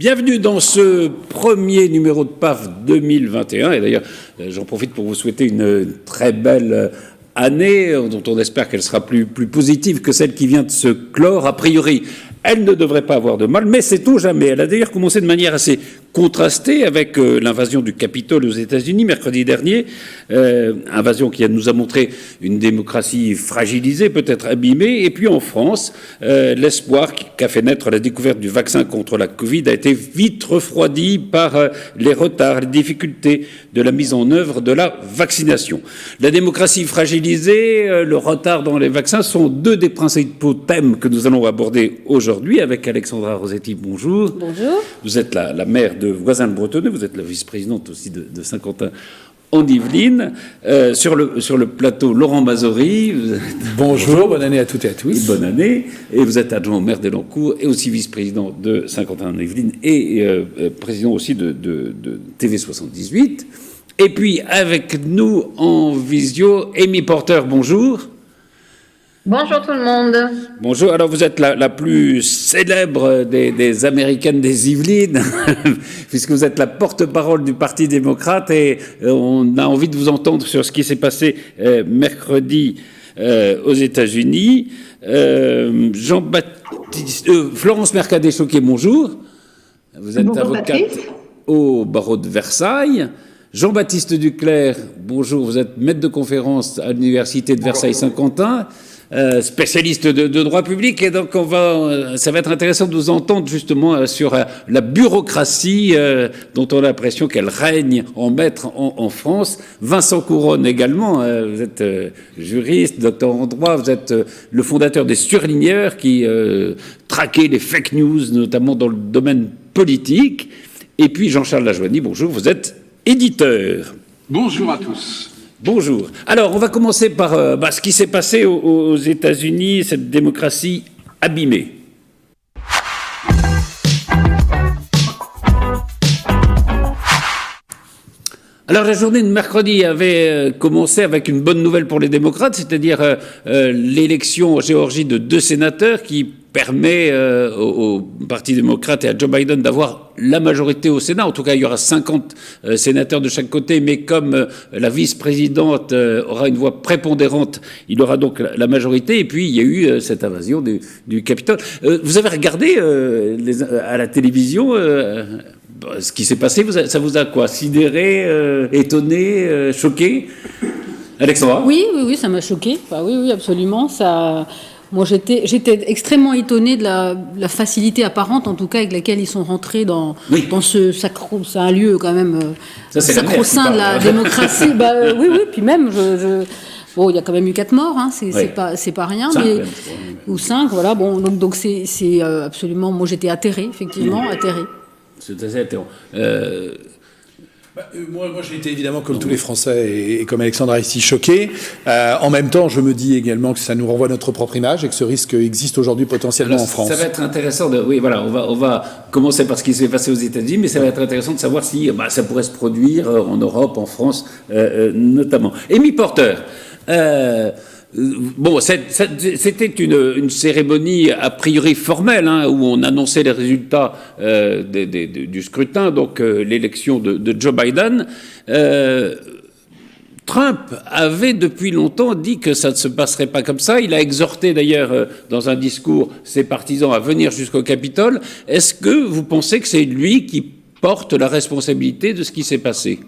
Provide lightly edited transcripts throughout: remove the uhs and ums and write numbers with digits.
Bienvenue dans ce premier numéro de PAF 2021. Et d'ailleurs, j'en profite pour vous souhaiter une très belle année, dont on espère qu'elle sera plus positive que celle qui vient de se clore. A priori, elle ne devrait pas avoir de mal, mais sait-on jamais. Elle a d'ailleurs commencé de manière assez contrastée avec l'invasion du Capitole aux États-Unis mercredi dernier, invasion qui nous a montré une démocratie fragilisée, peut-être abîmée. Et puis en France, l'espoir qu'a fait naître la découverte du vaccin contre la Covid a été vite refroidi par les retards, les difficultés de la mise en œuvre de la vaccination. La démocratie fragilisée, le retard dans les vaccins sont deux des principaux thèmes que nous allons aborder aujourd'hui avec Alexandra Rossetti. Bonjour. Bonjour. Vous êtes la maire de Voisins-le-Bretonneux, vous êtes la vice-présidente aussi de Saint-Quentin en Yvelines. Sur le plateau, Laurent Mazory. Bonjour, bonne année à toutes et à tous. Bonne année. Et vous êtes adjoint au maire d'Elancourt et aussi vice-président de Saint-Quentin en Yvelines et président aussi de TV78. Et puis avec nous en visio, Amy Porter, bonjour. Bonjour tout le monde. Bonjour, alors vous êtes la plus célèbre des Américaines des Yvelines, puisque vous êtes la porte-parole du Parti démocrate et on a envie de vous entendre sur ce qui s'est passé mercredi aux États-Unis. Florence Mercadet-Choquet, bonjour. Vous êtes avocate au barreau de Versailles. Jean-Baptiste Duclerc, bonjour, vous êtes maître de conférence à l'université de Versailles-Saint-Quentin. Spécialiste de droit public, et donc ça va être intéressant de vous entendre justement sur la bureaucratie dont on a l'impression qu'elle règne en maître en France. Vincent Couronne également, vous êtes juriste, docteur en droit, vous êtes le fondateur des Surligneurs qui traquaient les fake news, notamment dans le domaine politique. Et puis Jean-Charles Lajoigny, bonjour, vous êtes éditeur. Bonjour à tous. Bonjour. Alors, on va commencer par ce qui s'est passé aux États-Unis, cette démocratie abîmée. Alors, la journée de mercredi avait commencé avec une bonne nouvelle pour les démocrates, c'est-à-dire l'élection en Géorgie de 2 sénateurs qui permet au Parti démocrate et à Joe Biden d'avoir la majorité au Sénat. En tout cas, il y aura 50 sénateurs de chaque côté, mais comme la vice-présidente aura une voix prépondérante, il aura donc la majorité. Et puis, il y a eu cette invasion du Capitole. Vous avez regardé à la télévision ce qui s'est passé, ça vous a quoi? Sidéré, étonné, choqué? Alexandra? Oui, ça m'a choqué. Enfin, oui, absolument. Moi, j'étais extrêmement étonnée de la facilité apparente, en tout cas, avec laquelle ils sont rentrés dans ce c'est un lieu quand même sacro-saint de la démocratie. Oui, puis même, bon, il y a quand même eu 4 morts, hein, c'est pas rien, 5, mais ou 5, voilà. Bon, donc c'est absolument. Moi, j'étais atterrée, effectivement, atterrée. C'est assez atterrant. Moi, j'ai été évidemment, comme tous les Français et comme Alexandra ici, choqué. En même temps, je me dis également que ça nous renvoie notre propre image et que ce risque existe aujourd'hui potentiellement en France. Ça va être intéressant on va commencer par ce qui s'est passé aux États-Unis, mais ça va être intéressant de savoir si ça pourrait se produire en Europe, en France notamment. Amy Porter. Bon, c'était une cérémonie a priori formelle, hein, où on annonçait les résultats du scrutin, donc l'élection de Joe Biden. Trump avait depuis longtemps dit que ça ne se passerait pas comme ça. Il a exhorté d'ailleurs dans un discours ses partisans à venir jusqu'au Capitole. Est-ce que vous pensez que c'est lui qui porte la responsabilité de ce qui s'est passé ?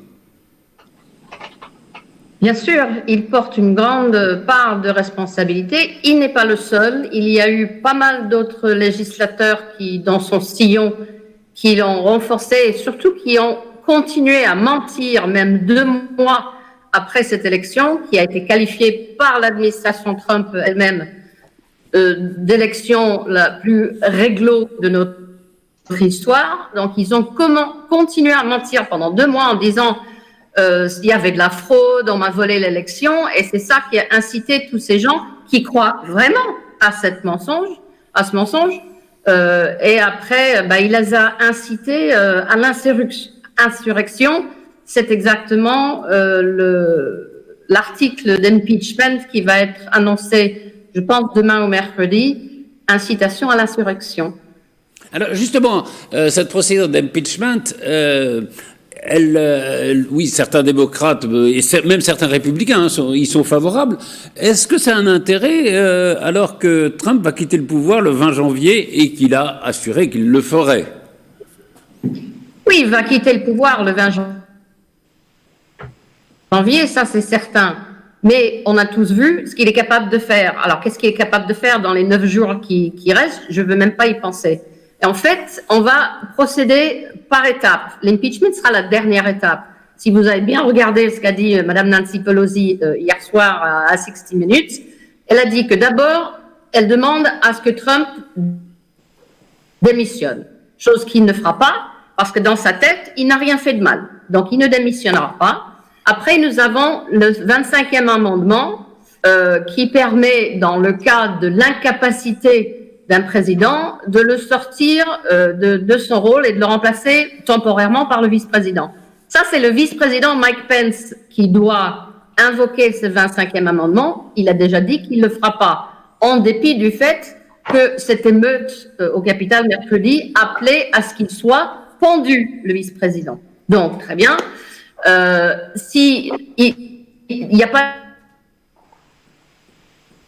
Bien sûr, il porte une grande part de responsabilité. Il n'est pas le seul. Il y a eu pas mal d'autres législateurs qui, dans son sillon, qui l'ont renforcé et surtout qui ont continué à mentir, même 2 mois après cette élection, qui a été qualifiée par l'administration Trump elle-même d'élection la plus réglo de notre histoire. Donc, ils ont continué à mentir pendant 2 mois en disant il y avait de la fraude, on m'a volé l'élection, et c'est ça qui a incité tous ces gens qui croient vraiment à ce mensonge. Et après, il les a incités à l'insurrection. C'est exactement l'article d'impeachment qui va être annoncé, je pense, demain ou mercredi, incitation à l'insurrection. Alors justement, cette procédure d'impeachment, oui, certains démocrates et même certains républicains y sont favorables. Est-ce que ça a un intérêt alors que Trump va quitter le pouvoir le 20 janvier et qu'il a assuré qu'il le ferait? Oui, il va quitter le pouvoir le 20 janvier, ça c'est certain. Mais on a tous vu ce qu'il est capable de faire. Alors, qu'est-ce qu'il est capable de faire dans les 9 jours qui restent? Je ne veux même pas y penser. Et en fait, on va procéder par étapes. L'impeachment sera la dernière étape. Si vous avez bien regardé ce qu'a dit Mme Nancy Pelosi hier soir à 60 Minutes, elle a dit que d'abord, elle demande à ce que Trump démissionne. Chose qu'il ne fera pas, parce que dans sa tête, il n'a rien fait de mal. Donc, il ne démissionnera pas. Après, nous avons le 25e amendement qui permet, dans le cas de l'incapacité d'un président, de le sortir de son rôle et de le remplacer temporairement par le vice-président. Ça, c'est le vice-président Mike Pence qui doit invoquer ce 25e amendement. Il a déjà dit qu'il ne le fera pas, en dépit du fait que cette émeute au Capitole mercredi appelait à ce qu'il soit pendu, le vice-président. Donc, très bien. Si il n'y a pas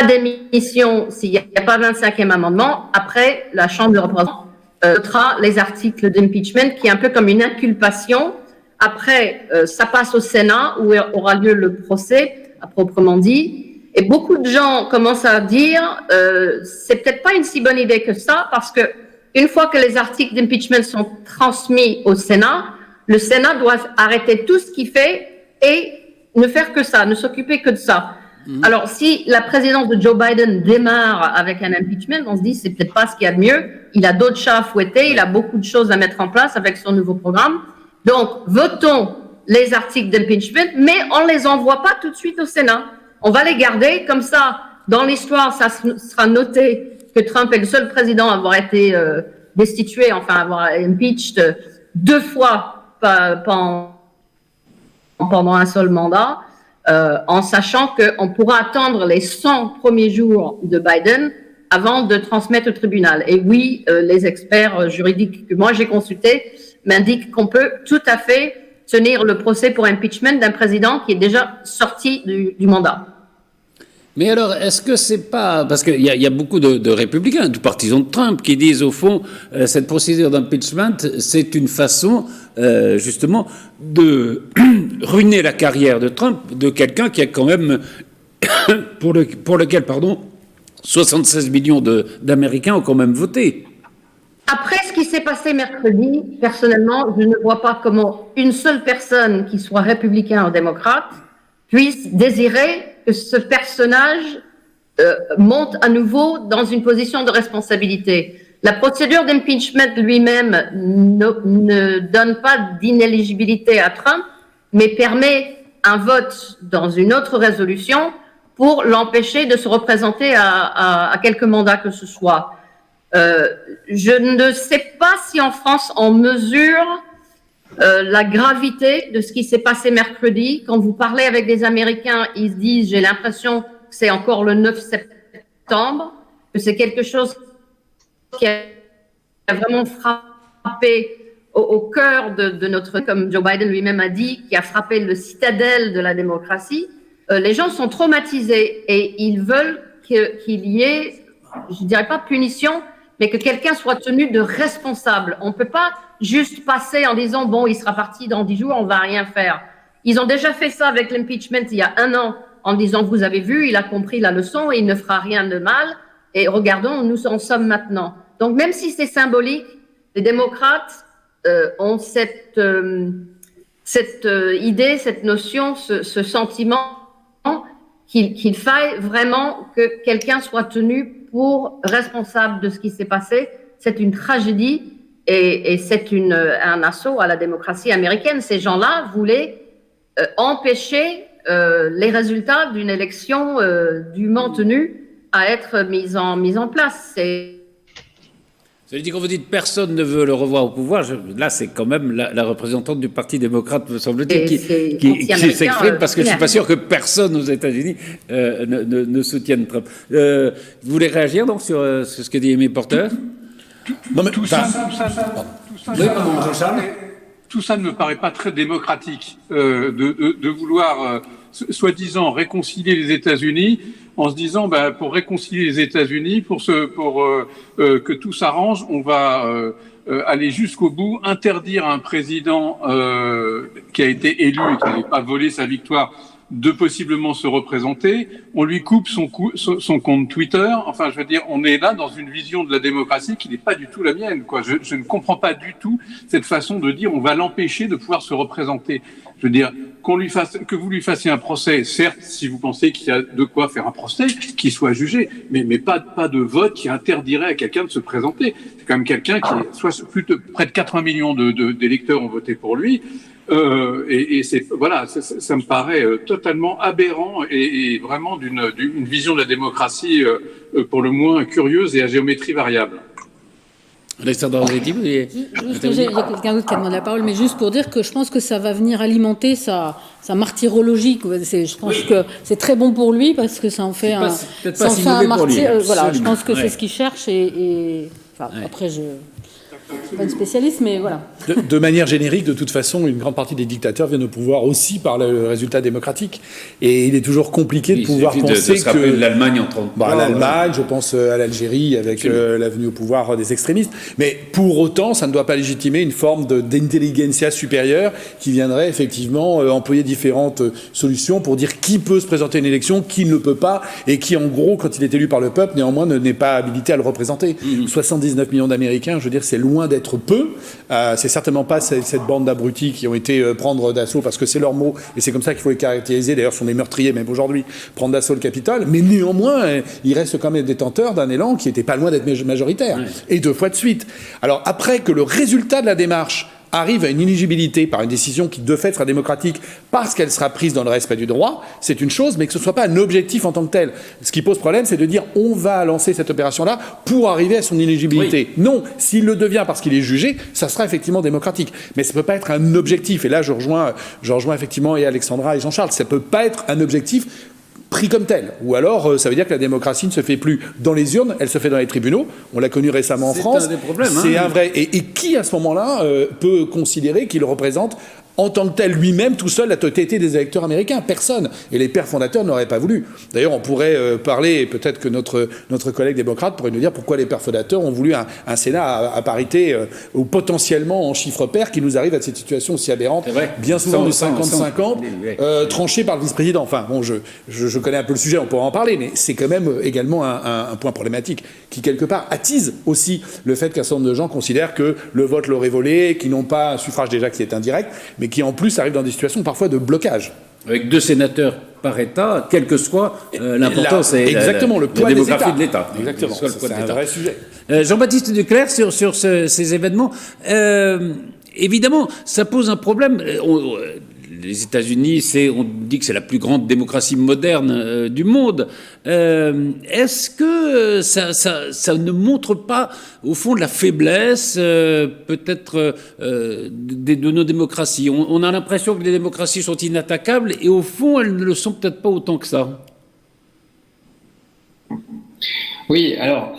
d'émission, s'il n'y a pas 25e amendement, après, la Chambre des représentants votera les articles d'impeachment, qui est un peu comme une inculpation. Après, ça passe au Sénat, où aura lieu le procès, à proprement dit. Et beaucoup de gens commencent à dire c'est peut-être pas une si bonne idée que ça, parce que une fois que les articles d'impeachment sont transmis au Sénat, le Sénat doit arrêter tout ce qu'il fait et ne faire que ça, ne s'occuper que de ça. Alors, si la présidence de Joe Biden démarre avec un impeachment, on se dit c'est peut-être pas ce qu'il y a de mieux. Il a d'autres chats à fouetter, il a beaucoup de choses à mettre en place avec son nouveau programme. Donc, votons les articles d'impeachment, mais on les envoie pas tout de suite au Sénat. On va les garder, comme ça, dans l'histoire, ça sera noté que Trump est le seul président à avoir été destitué, enfin avoir impeached 2 fois pendant un seul mandat, en sachant qu'on pourra attendre les 100 premiers jours de Biden avant de transmettre au tribunal. Et oui, les experts juridiques que moi j'ai consultés m'indiquent qu'on peut tout à fait tenir le procès pour impeachment d'un président qui est déjà sorti du mandat. Mais alors, est-ce que c'est pas... Parce qu'il y a beaucoup de républicains, de partisans de Trump, qui disent, au fond, cette procédure d'impeachment, c'est une façon, justement, de ruiner la carrière de Trump, de quelqu'un qui a quand même... pour lequel, 76 millions d'Américains ont quand même voté. Après ce qui s'est passé mercredi, personnellement, je ne vois pas comment une seule personne qui soit républicain ou démocrate puisse désirer que ce personnage monte à nouveau dans une position de responsabilité. La procédure d'impeachment lui-même ne donne pas d'inéligibilité à Trump, mais permet un vote dans une autre résolution pour l'empêcher de se représenter à quelques mandats que ce soit. Je ne sais pas si en France on mesure la gravité de ce qui s'est passé mercredi. Quand vous parlez avec des Américains, ils se disent, j'ai l'impression que c'est encore le 9 septembre, que c'est quelque chose qui a vraiment frappé au cœur de notre, comme Joe Biden lui-même a dit, qui a frappé le citadelle de la démocratie. Les gens sont traumatisés et ils veulent qu'il y ait, je ne dirais pas punition, mais que quelqu'un soit tenu de responsable. On ne peut pas juste passer en disant, bon, il sera parti dans 10 jours, on ne va rien faire. Ils ont déjà fait ça avec l'impeachment il y a 1 an, en disant, vous avez vu, il a compris la leçon et il ne fera rien de mal. Et regardons, nous en sommes maintenant. Donc, même si c'est symbolique, les démocrates ont cette idée, cette notion, ce sentiment qu'il faille vraiment que quelqu'un soit tenu pour responsable de ce qui s'est passé. C'est une tragédie et c'est un assaut à la démocratie américaine. Ces gens-là voulaient empêcher les résultats d'une élection dûment tenue à être mise en place. Ça veut dire quand vous dites personne ne veut le revoir au pouvoir, là c'est quand même la représentante du Parti démocrate, me semble-t-il, qui s'exprime, parce que je ne suis pas sûr que personne aux États-Unis ne soutienne Trump. Vous voulez réagir donc sur ce que dit Amy Porter ? Tout ça ne me paraît pas très démocratique de vouloir soi-disant réconcilier les États-Unis en se disant pour réconcilier les États-Unis, pour que tout s'arrange, on va aller jusqu'au bout, interdire à un président qui a été élu et qui n'avait pas volé sa victoire de possiblement se représenter, on lui coupe son compte Twitter. Enfin, je veux dire, on est là dans une vision de la démocratie qui n'est pas du tout la mienne, quoi. Je ne comprends pas du tout cette façon de dire on va l'empêcher de pouvoir se représenter. Je veux dire, que vous lui fassiez un procès, certes, si vous pensez qu'il y a de quoi faire un procès, qu'il soit jugé, mais pas de vote qui interdirait à quelqu'un de se présenter. C'est quand même quelqu'un qui, plus de près de 80 millions d'électeurs ont voté pour lui. Et ça me paraît totalement aberrant et vraiment d'une vision de la démocratie pour le moins curieuse et à géométrie variable. Alexandra Rossetti, il y a quelqu'un d'autre qui a demandé la parole, mais juste pour dire que je pense que ça va venir alimenter sa martyrologie. Je pense que c'est très bon pour lui parce que ça en fait un martyr. Voilà, je pense que c'est ce qu'il cherche après je suis pas une spécialiste, mais voilà. De manière générique, de toute façon, une grande partie des dictateurs viennent au pouvoir aussi par le résultat démocratique. Et il est toujours compliqué de pouvoir penser que l'Allemagne en 1933. L'Allemagne, je pense à l'Algérie avec la venue au pouvoir des extrémistes. Mais pour autant, ça ne doit pas légitimer une forme d'intelligentsia supérieure qui viendrait effectivement employer différentes solutions pour dire qui peut se présenter à une élection, qui ne peut pas, et qui, en gros, quand il est élu par le peuple, néanmoins n'est pas habilité à le représenter. 79 millions d'Américains, je veux dire, c'est loin d'être peu. C'est certainement pas cette bande d'abrutis qui ont été prendre d'assaut, parce que c'est leur mot, et c'est comme ça qu'il faut les caractériser. D'ailleurs, ce sont des meurtriers, même aujourd'hui, prendre d'assaut le Capitole. Mais néanmoins, ils restent quand même détenteurs d'un élan qui était pas loin d'être majoritaire. Ouais. Et 2 fois de suite. Alors, après que le résultat de la démarche arrive à une inéligibilité par une décision qui, de fait, sera démocratique parce qu'elle sera prise dans le respect du droit, c'est une chose, mais que ce ne soit pas un objectif en tant que tel. Ce qui pose problème, c'est de dire on va lancer cette opération-là pour arriver à son inéligibilité. Oui. Non, s'il le devient parce qu'il est jugé, ça sera effectivement démocratique. Mais ça ne peut pas être un objectif. Et là, je rejoins effectivement et Alexandra et Jean-Charles. Ça ne peut pas être un objectif pris comme tel. Ou alors, ça veut dire que la démocratie ne se fait plus dans les urnes, elle se fait dans les tribunaux. On l'a connu récemment en France. C'est un des problèmes. C'est un vrai. Et qui, à ce moment-là, peut considérer qu'il représente en tant que tel lui-même, tout seul, la totalité des électeurs américains? Personne. Et les pères fondateurs n'auraient pas voulu. D'ailleurs, on pourrait parler, peut-être que notre collègue démocrate pourrait nous dire pourquoi les pères fondateurs ont voulu un Sénat à parité ou potentiellement en chiffre pair qui nous arrive à cette situation aussi aberrante, bien souvent du 50-50, tranché par le vice-président. Enfin, bon, je connais un peu le sujet, on pourra en parler, mais c'est quand même également un point problématique qui, quelque part, attise aussi le fait qu'un certain nombre de gens considèrent que le vote leur est volé, qu'ils n'ont pas un suffrage déjà qui est indirect, mais qui en plus arrivent dans des situations parfois de blocage. Avec 2 sénateurs par État, quelle que soit l'importance et le poids la démographie de l'État. Exactement, c'est un vrai sujet. Jean-Baptiste Duclercq, sur ces événements, évidemment, ça pose un problème. Les États-Unis, on dit que c'est la plus grande démocratie moderne du monde. Est-ce que ça ne montre pas, au fond, de la faiblesse, peut-être, de nos démocraties? On a l'impression que les démocraties sont inattaquables, et au fond, elles ne le sont peut-être pas autant que ça. Oui, alors...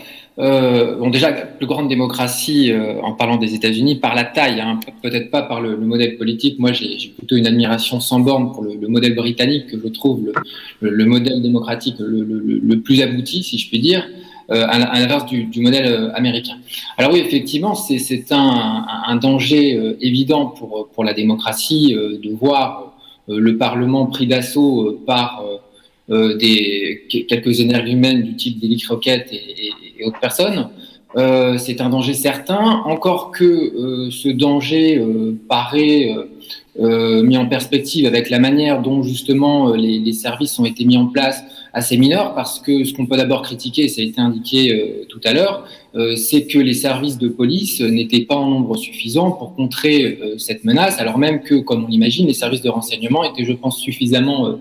déjà, la plus grande démocratie, en parlant des États-Unis, par la taille, peut-être pas par le modèle politique. Moi, j'ai plutôt une admiration sans borne pour le modèle britannique, que je trouve le modèle démocratique le plus abouti, si je puis dire, à l'inverse du modèle américain. Alors oui, effectivement, c'est un danger évident pour la démocratie de voir le Parlement pris d'assaut par... quelques énergumènes du type d'Elic Roquette et autres personnes. C'est un danger certain, encore que ce danger paraît mis en perspective avec la manière dont justement les services ont été mis en place assez mineur, parce que ce qu'on peut d'abord critiquer, et ça a été indiqué tout à l'heure, c'est que les services de police n'étaient pas en nombre suffisant pour contrer cette menace, alors même que, comme on l'imagine, les services de renseignement étaient, je pense, suffisamment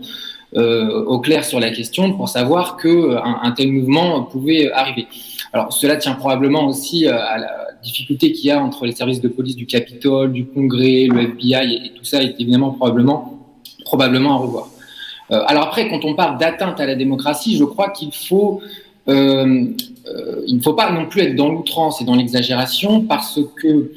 au clair sur la question pour savoir qu'un tel mouvement pouvait arriver. Alors cela tient probablement aussi à la difficulté qu'il y a entre les services de police du Capitole, du Congrès, le FBI, et tout ça est évidemment probablement à revoir. Alors après, quand on parle d'atteinte à la démocratie, je crois qu'il faut il ne faut pas non plus être dans l'outrance et dans l'exagération parce que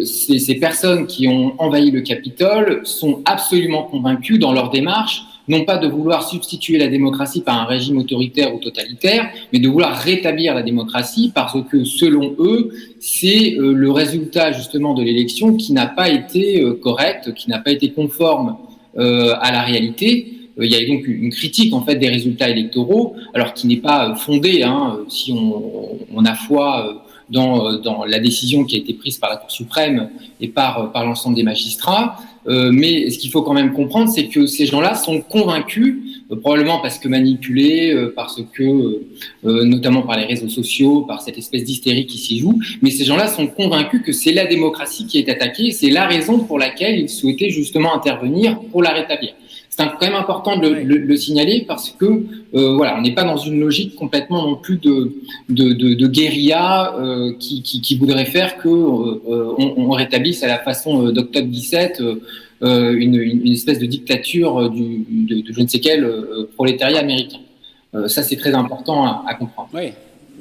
ces personnes qui ont envahi le Capitole sont absolument convaincues dans leur démarche, non pas de vouloir substituer la démocratie par un régime autoritaire ou totalitaire, mais de vouloir rétablir la démocratie parce que, selon eux, c'est le résultat justement de l'élection qui n'a pas été correct, qui n'a pas été conforme à la réalité. Il y a donc une critique en fait des résultats électoraux, alors qui n'est pas fondée, si on a foi dans la décision qui a été prise par la Cour suprême et par l'ensemble des magistrats. Mais ce qu'il faut quand même comprendre, c'est que ces gens-là sont convaincus, probablement parce que manipulés, parce que, notamment par les réseaux sociaux, par cette espèce d'hystérie qui s'y joue, mais ces gens-là sont convaincus que c'est la démocratie qui est attaquée, c'est la raison pour laquelle ils souhaitaient justement intervenir pour la rétablir. C'est quand même important de le signaler parce que voilà, on n'est pas dans une logique complètement non plus de guérilla qui voudrait faire que on rétablisse à la façon d'octobre 17 une espèce de dictature de je ne sais quel prolétariat américain. Ça, c'est très important à comprendre. Oui.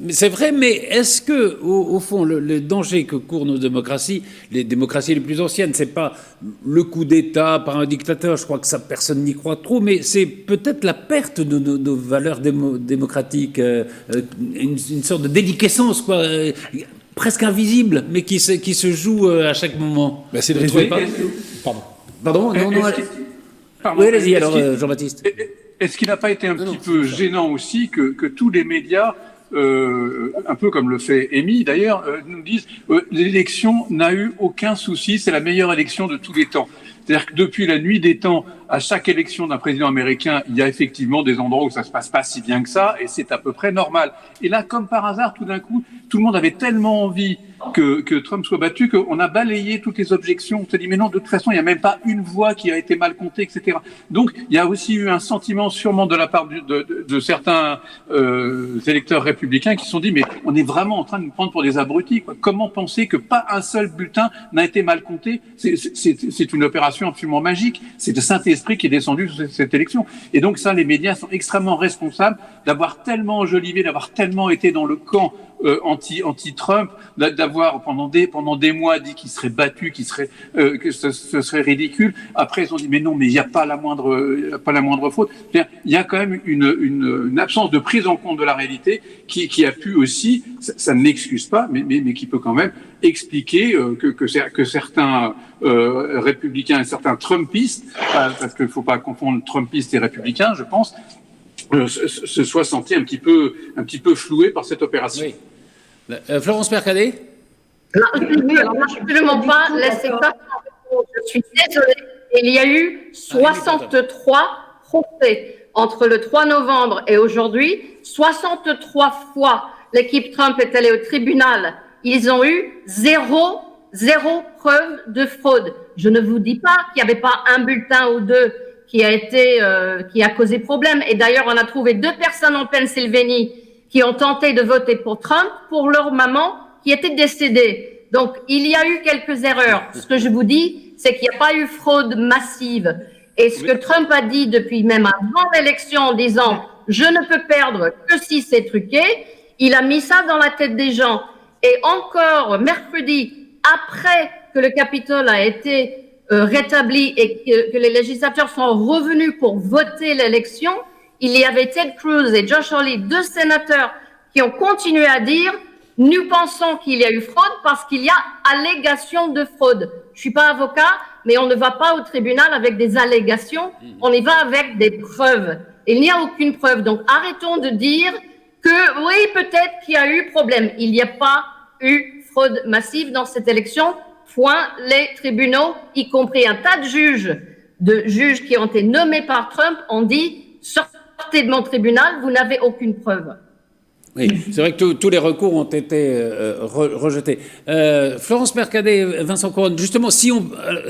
C'est vrai, mais est-ce que, au fond, le danger que courent nos démocraties, les démocraties les plus anciennes, c'est pas le coup d'État par un dictateur, je crois que ça, personne n'y croit trop, mais c'est peut-être la perte de nos valeurs démocratiques, une sorte de déliquescence, quoi, presque invisible, mais qui se joue à chaque moment. C'est le résultat. Pardon. Oui, allez-y, alors, Jean-Baptiste. Est-ce qu'il n'a pas été un petit peu gênant aussi que tous les médias, un peu comme le fait Amy d'ailleurs, nous disent l'élection n'a eu aucun souci, c'est la meilleure élection de tous les temps. C'est-à-dire que depuis la nuit des temps, à chaque élection d'un président américain, il y a effectivement des endroits où ça se passe pas si bien que ça, et c'est à peu près normal. Et là, comme par hasard, tout d'un coup, tout le monde avait tellement envie que Trump soit battu qu'on a balayé toutes les objections. On s'est dit, mais non, de toute façon, il n'y a même pas une voix qui a été mal comptée, etc. Donc, il y a aussi eu un sentiment, sûrement de la part de certains électeurs républicains qui se sont dit, mais on est vraiment en train de nous prendre pour des abrutis, quoi. Comment penser que pas un seul bulletin n'a été mal compté? C'est une opération absolument magique. C'est le Saint-Esprit qui est descendu sur cette élection. Et donc ça, les médias sont extrêmement responsables d'avoir tellement enjolivé, d'avoir tellement été dans le camp anti-Trump, d'avoir pendant des mois dit qu'il serait battu, que ce serait ridicule. Après, ils ont dit mais non, mais il n'y a pas la moindre faute. Il y a quand même une absence de prise en compte de la réalité qui a pu aussi, ça ne l'excuse pas, mais qui peut quand même expliquer que certains républicains et certains trumpistes, parce qu'il ne faut pas confondre trumpistes et républicains, je pense, se soient sentis un petit peu floués par cette opération. Oui. Florence Mercadet. Oui, alors moi, je ne peux pas laisser ça. Je suis désolée. Il y a eu 63 procès entre le 3 novembre et aujourd'hui. 63 fois, l'équipe Trump est allée au tribunal. Ils ont eu zéro preuve de fraude. Je ne vous dis pas qu'il n'y avait pas un bulletin ou deux qui a causé problème. Et d'ailleurs, on a trouvé 2 personnes en Pennsylvanie qui ont tenté de voter pour Trump pour leur maman qui était décédée. Donc, il y a eu quelques erreurs. Ce que je vous dis, c'est qu'il n'y a pas eu fraude massive. Et ce que Trump a dit depuis même avant l'élection en disant « je ne peux perdre que si c'est truqué », il a mis ça dans la tête des gens. Et encore mercredi, après que le Capitole a été rétabli et que les législateurs sont revenus pour voter l'élection, il y avait Ted Cruz et Josh Hawley, 2 sénateurs, qui ont continué à dire « nous pensons qu'il y a eu fraude parce qu'il y a allégation de fraude ». Je suis pas avocat, mais on ne va pas au tribunal avec des allégations, on y va avec des preuves. Il n'y a aucune preuve. Donc arrêtons de dire que oui, peut-être qu'il y a eu problème. Il n'y a pas eu fraude massive dans cette élection. Point. Les tribunaux, y compris un tas de juges qui ont été nommés par Trump, ont dit « sortez de mon tribunal, vous n'avez aucune preuve ». Oui, c'est vrai que tous les recours ont été rejetés. Florence Mercadet, Vincent Couronne, justement, si on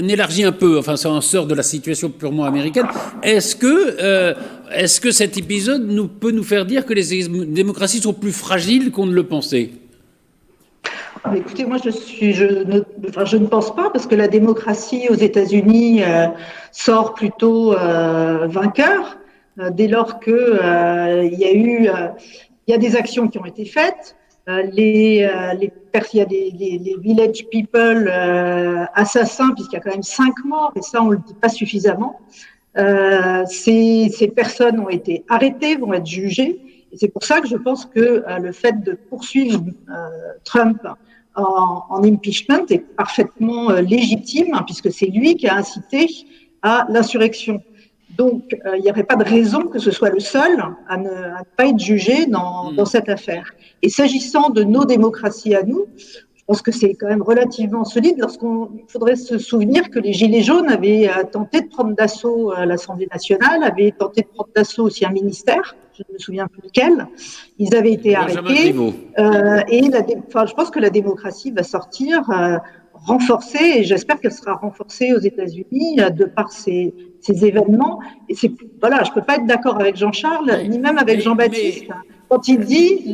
élargit un peu, enfin, si on sort de la situation purement américaine, est-ce que cet épisode peut nous faire dire que les démocraties sont plus fragiles qu'on ne le pensait ? Écoutez, moi, je ne pense pas, parce que la démocratie aux États-Unis sort plutôt vainqueur, dès lors que il y a eu il y a des actions qui ont été faites. Il y a les village people assassins, puisqu'il y a quand même 5 morts, et ça, on le dit pas suffisamment. Ces personnes ont été arrêtées, vont être jugées. Et c'est pour ça que je pense que le fait de poursuivre Trump en impeachment est parfaitement légitime, hein, puisque c'est lui qui a incité à l'insurrection. Donc, il n'y aurait pas de raison que ce soit le seul à ne pas être jugé dans cette affaire. Et s'agissant de nos démocraties à nous, je pense que c'est quand même relativement solide. Il faudrait se souvenir que les Gilets jaunes avaient tenté de prendre d'assaut l'Assemblée nationale, avaient tenté de prendre d'assaut aussi un ministère, je ne me souviens plus lequel. Ils avaient été arrêtés. Je pense que la démocratie va sortir renforcée, et j'espère qu'elle sera renforcée aux États-Unis de par ces événements. Et je ne peux pas être d'accord avec Jean-Charles, ni même avec Jean-Baptiste, quand il dit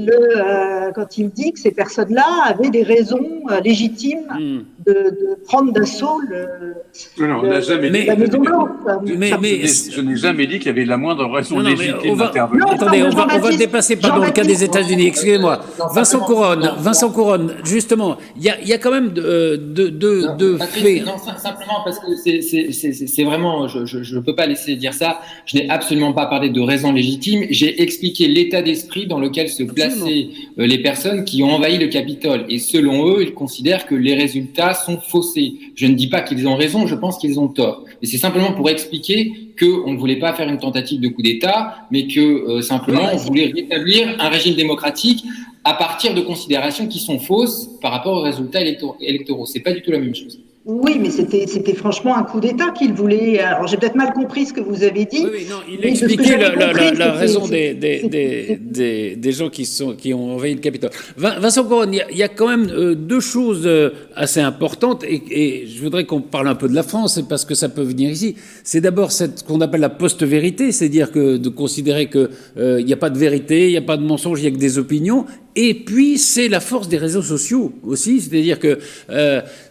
que ces personnes-là avaient des raisons légitimes de prendre d'assaut la Maison Blanche. Je n'ai jamais dit qu'il y avait la moindre raison légitime d'intervenir. Attendez, on va dépasser le cas des États-Unis. Excusez-moi, Vincent Couronne, justement, il y a quand même deux faits. Non, simplement parce que c'est vraiment, je ne peux pas laisser dire ça. Je n'ai absolument pas parlé de raison légitime. J'ai expliqué l'état d'esprit dans lequel se plaçaient les personnes qui ont envahi le Capitole. Et selon eux, ils considèrent que les résultats sont faussés. Je ne dis pas qu'ils ont raison, je pense qu'ils ont tort. Et c'est simplement pour expliquer qu'on ne voulait pas faire une tentative de coup d'État, mais que simplement on voulait rétablir un régime démocratique à partir de considérations qui sont fausses par rapport aux résultats électoraux. C'est pas du tout la même chose. Oui, mais c'était franchement un coup d'État qu'il voulait. Alors, j'ai peut-être mal compris ce que vous avez dit. Oui, non, il expliquait la raison des gens qui ont envahi le Capitole. Vincent Couronne, il y a quand même deux choses assez importantes, et je voudrais qu'on parle un peu de la France, parce que ça peut venir ici. C'est d'abord ce qu'on appelle la post-vérité, c'est-à-dire de considérer qu'il n'y a pas de vérité, il n'y a pas de mensonge, il n'y a que des opinions. Et puis, c'est la force des réseaux sociaux aussi, c'est-à-dire que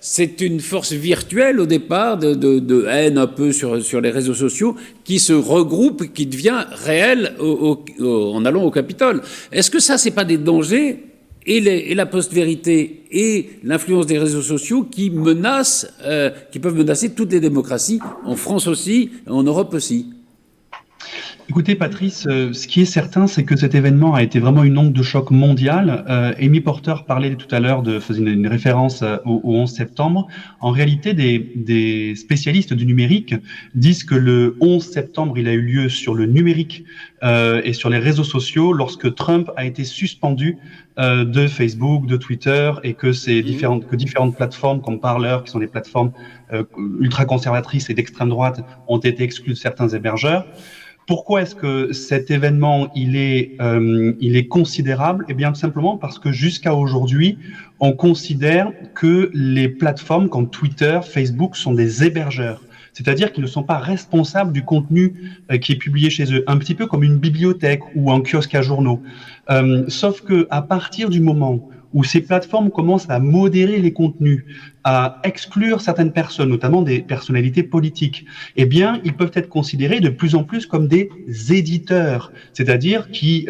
c'est une force virtuelle au départ de haine un peu sur les réseaux sociaux qui se regroupe, qui devient réelle en allant au Capitole. Est-ce que ça, c'est pas des dangers et la post-vérité et l'influence des réseaux sociaux qui peuvent menacer toutes les démocraties, en France aussi, en Europe aussi? Écoutez, Patrice, ce qui est certain, c'est que cet événement a été vraiment une onde de choc mondiale. Amy Porter parlait tout à l'heure, faisait une référence au 11 septembre. En réalité, des spécialistes du numérique disent que le 11 septembre, il a eu lieu sur le numérique et sur les réseaux sociaux lorsque Trump a été suspendu de Facebook, de Twitter, et que différentes plateformes comme Parler, qui sont des plateformes ultra-conservatrices et d'extrême droite, ont été exclues de certains hébergeurs. Pourquoi est-ce que cet événement il est considérable? Eh bien, tout simplement parce que jusqu'à aujourd'hui, on considère que les plateformes comme Twitter, Facebook sont des hébergeurs. C'est-à-dire qu'ils ne sont pas responsables du contenu qui est publié chez eux, un petit peu comme une bibliothèque ou un kiosque à journaux. Sauf que à partir du moment où ces plateformes commencent à modérer les contenus, à exclure certaines personnes, notamment des personnalités politiques, eh bien, ils peuvent être considérés de plus en plus comme des éditeurs, c'est-à-dire qui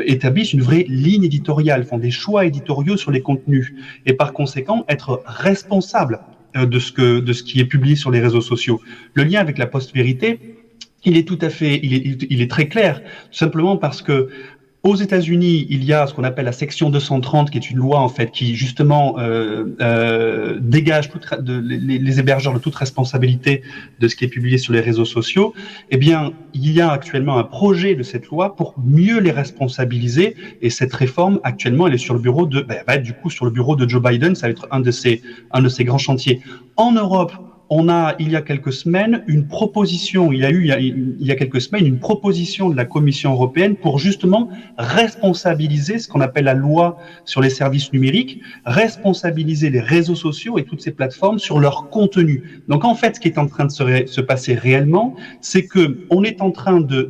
établissent une vraie ligne éditoriale, font des choix éditoriaux sur les contenus, et par conséquent être responsables de ce qui est publié sur les réseaux sociaux. Le lien avec la post-vérité, il est très clair, tout simplement parce que aux États-Unis, il y a ce qu'on appelle la section 230, qui est une loi en fait qui justement dégage les hébergeurs de toute responsabilité de ce qui est publié sur les réseaux sociaux. Eh bien, il y a actuellement un projet de cette loi pour mieux les responsabiliser, et cette réforme actuellement, elle est sur le bureau va être du coup sur le bureau de Joe Biden. Ça va être un de ses grands chantiers. En Europe, on a, il y a quelques semaines, une proposition de la Commission européenne pour justement responsabiliser ce qu'on appelle la loi sur les services numériques, responsabiliser les réseaux sociaux et toutes ces plateformes sur leur contenu. Donc en fait, ce qui est en train de se passer réellement, c'est que on est en train de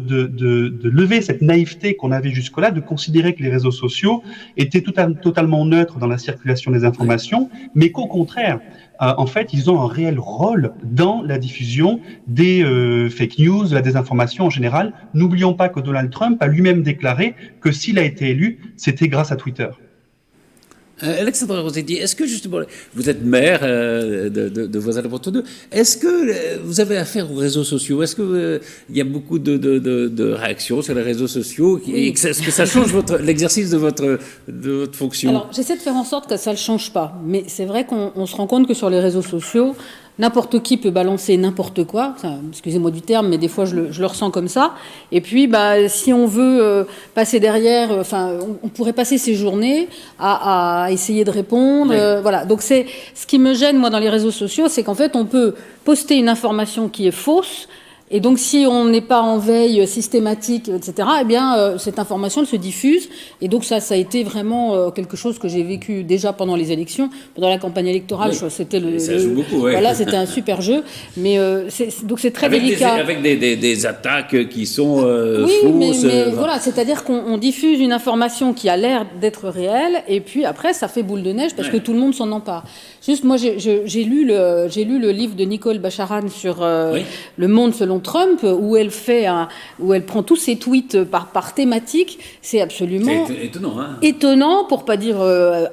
lever cette naïveté qu'on avait jusque-là, de considérer que les réseaux sociaux étaient totalement neutres dans la circulation des informations, mais qu'au contraire, en fait, ils ont un réel rôle rôle dans la diffusion des fake news, de la désinformation en général. N'oublions pas que Donald Trump a lui-même déclaré que s'il a été élu, c'était grâce à Twitter. Alexandra Rossetti, est-ce que justement, vous êtes maire de Voisins-le-Breton-2, est-ce que vous avez affaire aux réseaux sociaux? Est-ce qu'il y a beaucoup de réactions sur les réseaux sociaux? Oui. Est-ce que ça change l'exercice de votre fonction? Alors, j'essaie de faire en sorte que ça ne le change pas. Mais c'est vrai qu'on se rend compte que sur les réseaux sociaux, n'importe qui peut balancer n'importe quoi. Enfin, excusez-moi du terme, mais des fois je le ressens comme ça. Et puis, si on veut passer derrière, on pourrait passer ses journées à essayer de répondre. Oui. Voilà. Donc ce qui me gêne moi dans les réseaux sociaux, c'est qu'en fait on peut poster une information qui est fausse. Et donc, si on n'est pas en veille systématique, etc., eh bien, cette information, elle se diffuse. Et donc, ça a été vraiment quelque chose que j'ai vécu déjà pendant les élections, pendant la campagne électorale. Oui. C'était ça joue beaucoup, ouais. Voilà, c'était un super jeu. Mais donc, c'est très délicat. Avec des attaques qui sont oui, fausses. Mais voilà, c'est-à-dire qu'on diffuse une information qui a l'air d'être réelle, et puis après, ça fait boule de neige parce que tout le monde s'en empare. Juste, moi, j'ai lu le livre de Nicole Bacharan sur Le Monde selon Trump, où elle prend tous ses tweets par thématique. C'est absolument étonnant, pour pas dire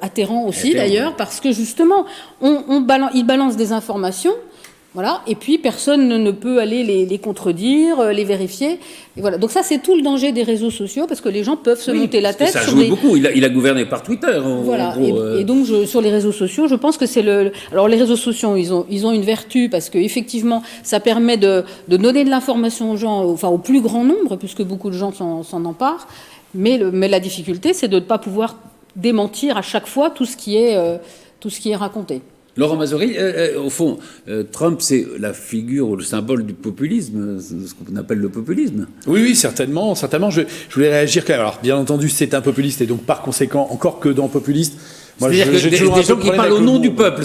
atterrant aussi d'ailleurs, parce que justement, il balance des informations. Voilà, et puis personne ne peut aller les contredire, les vérifier. Et voilà. Donc ça, c'est tout le danger des réseaux sociaux, parce que les gens peuvent se monter la tête. Ça joue beaucoup. Il a gouverné par Twitter. Voilà. En gros, et donc sur les réseaux sociaux, je pense que c'est Alors les réseaux sociaux, ils ont une vertu, parce que effectivement, ça permet de donner de l'information aux gens, au plus grand nombre, puisque beaucoup de gens s'en emparent. Mais la difficulté, c'est de ne pas pouvoir démentir à chaque fois tout ce qui est raconté. Laurent Mazori, au fond, Trump, c'est la figure ou le symbole du populisme, ce qu'on appelle le populisme. Oui, certainement. Je voulais réagir quand même. Alors, bien entendu, c'est un populiste, et donc par conséquent, encore que dans populiste, c'est-à-dire que des gens qui parlent au nom du peuple,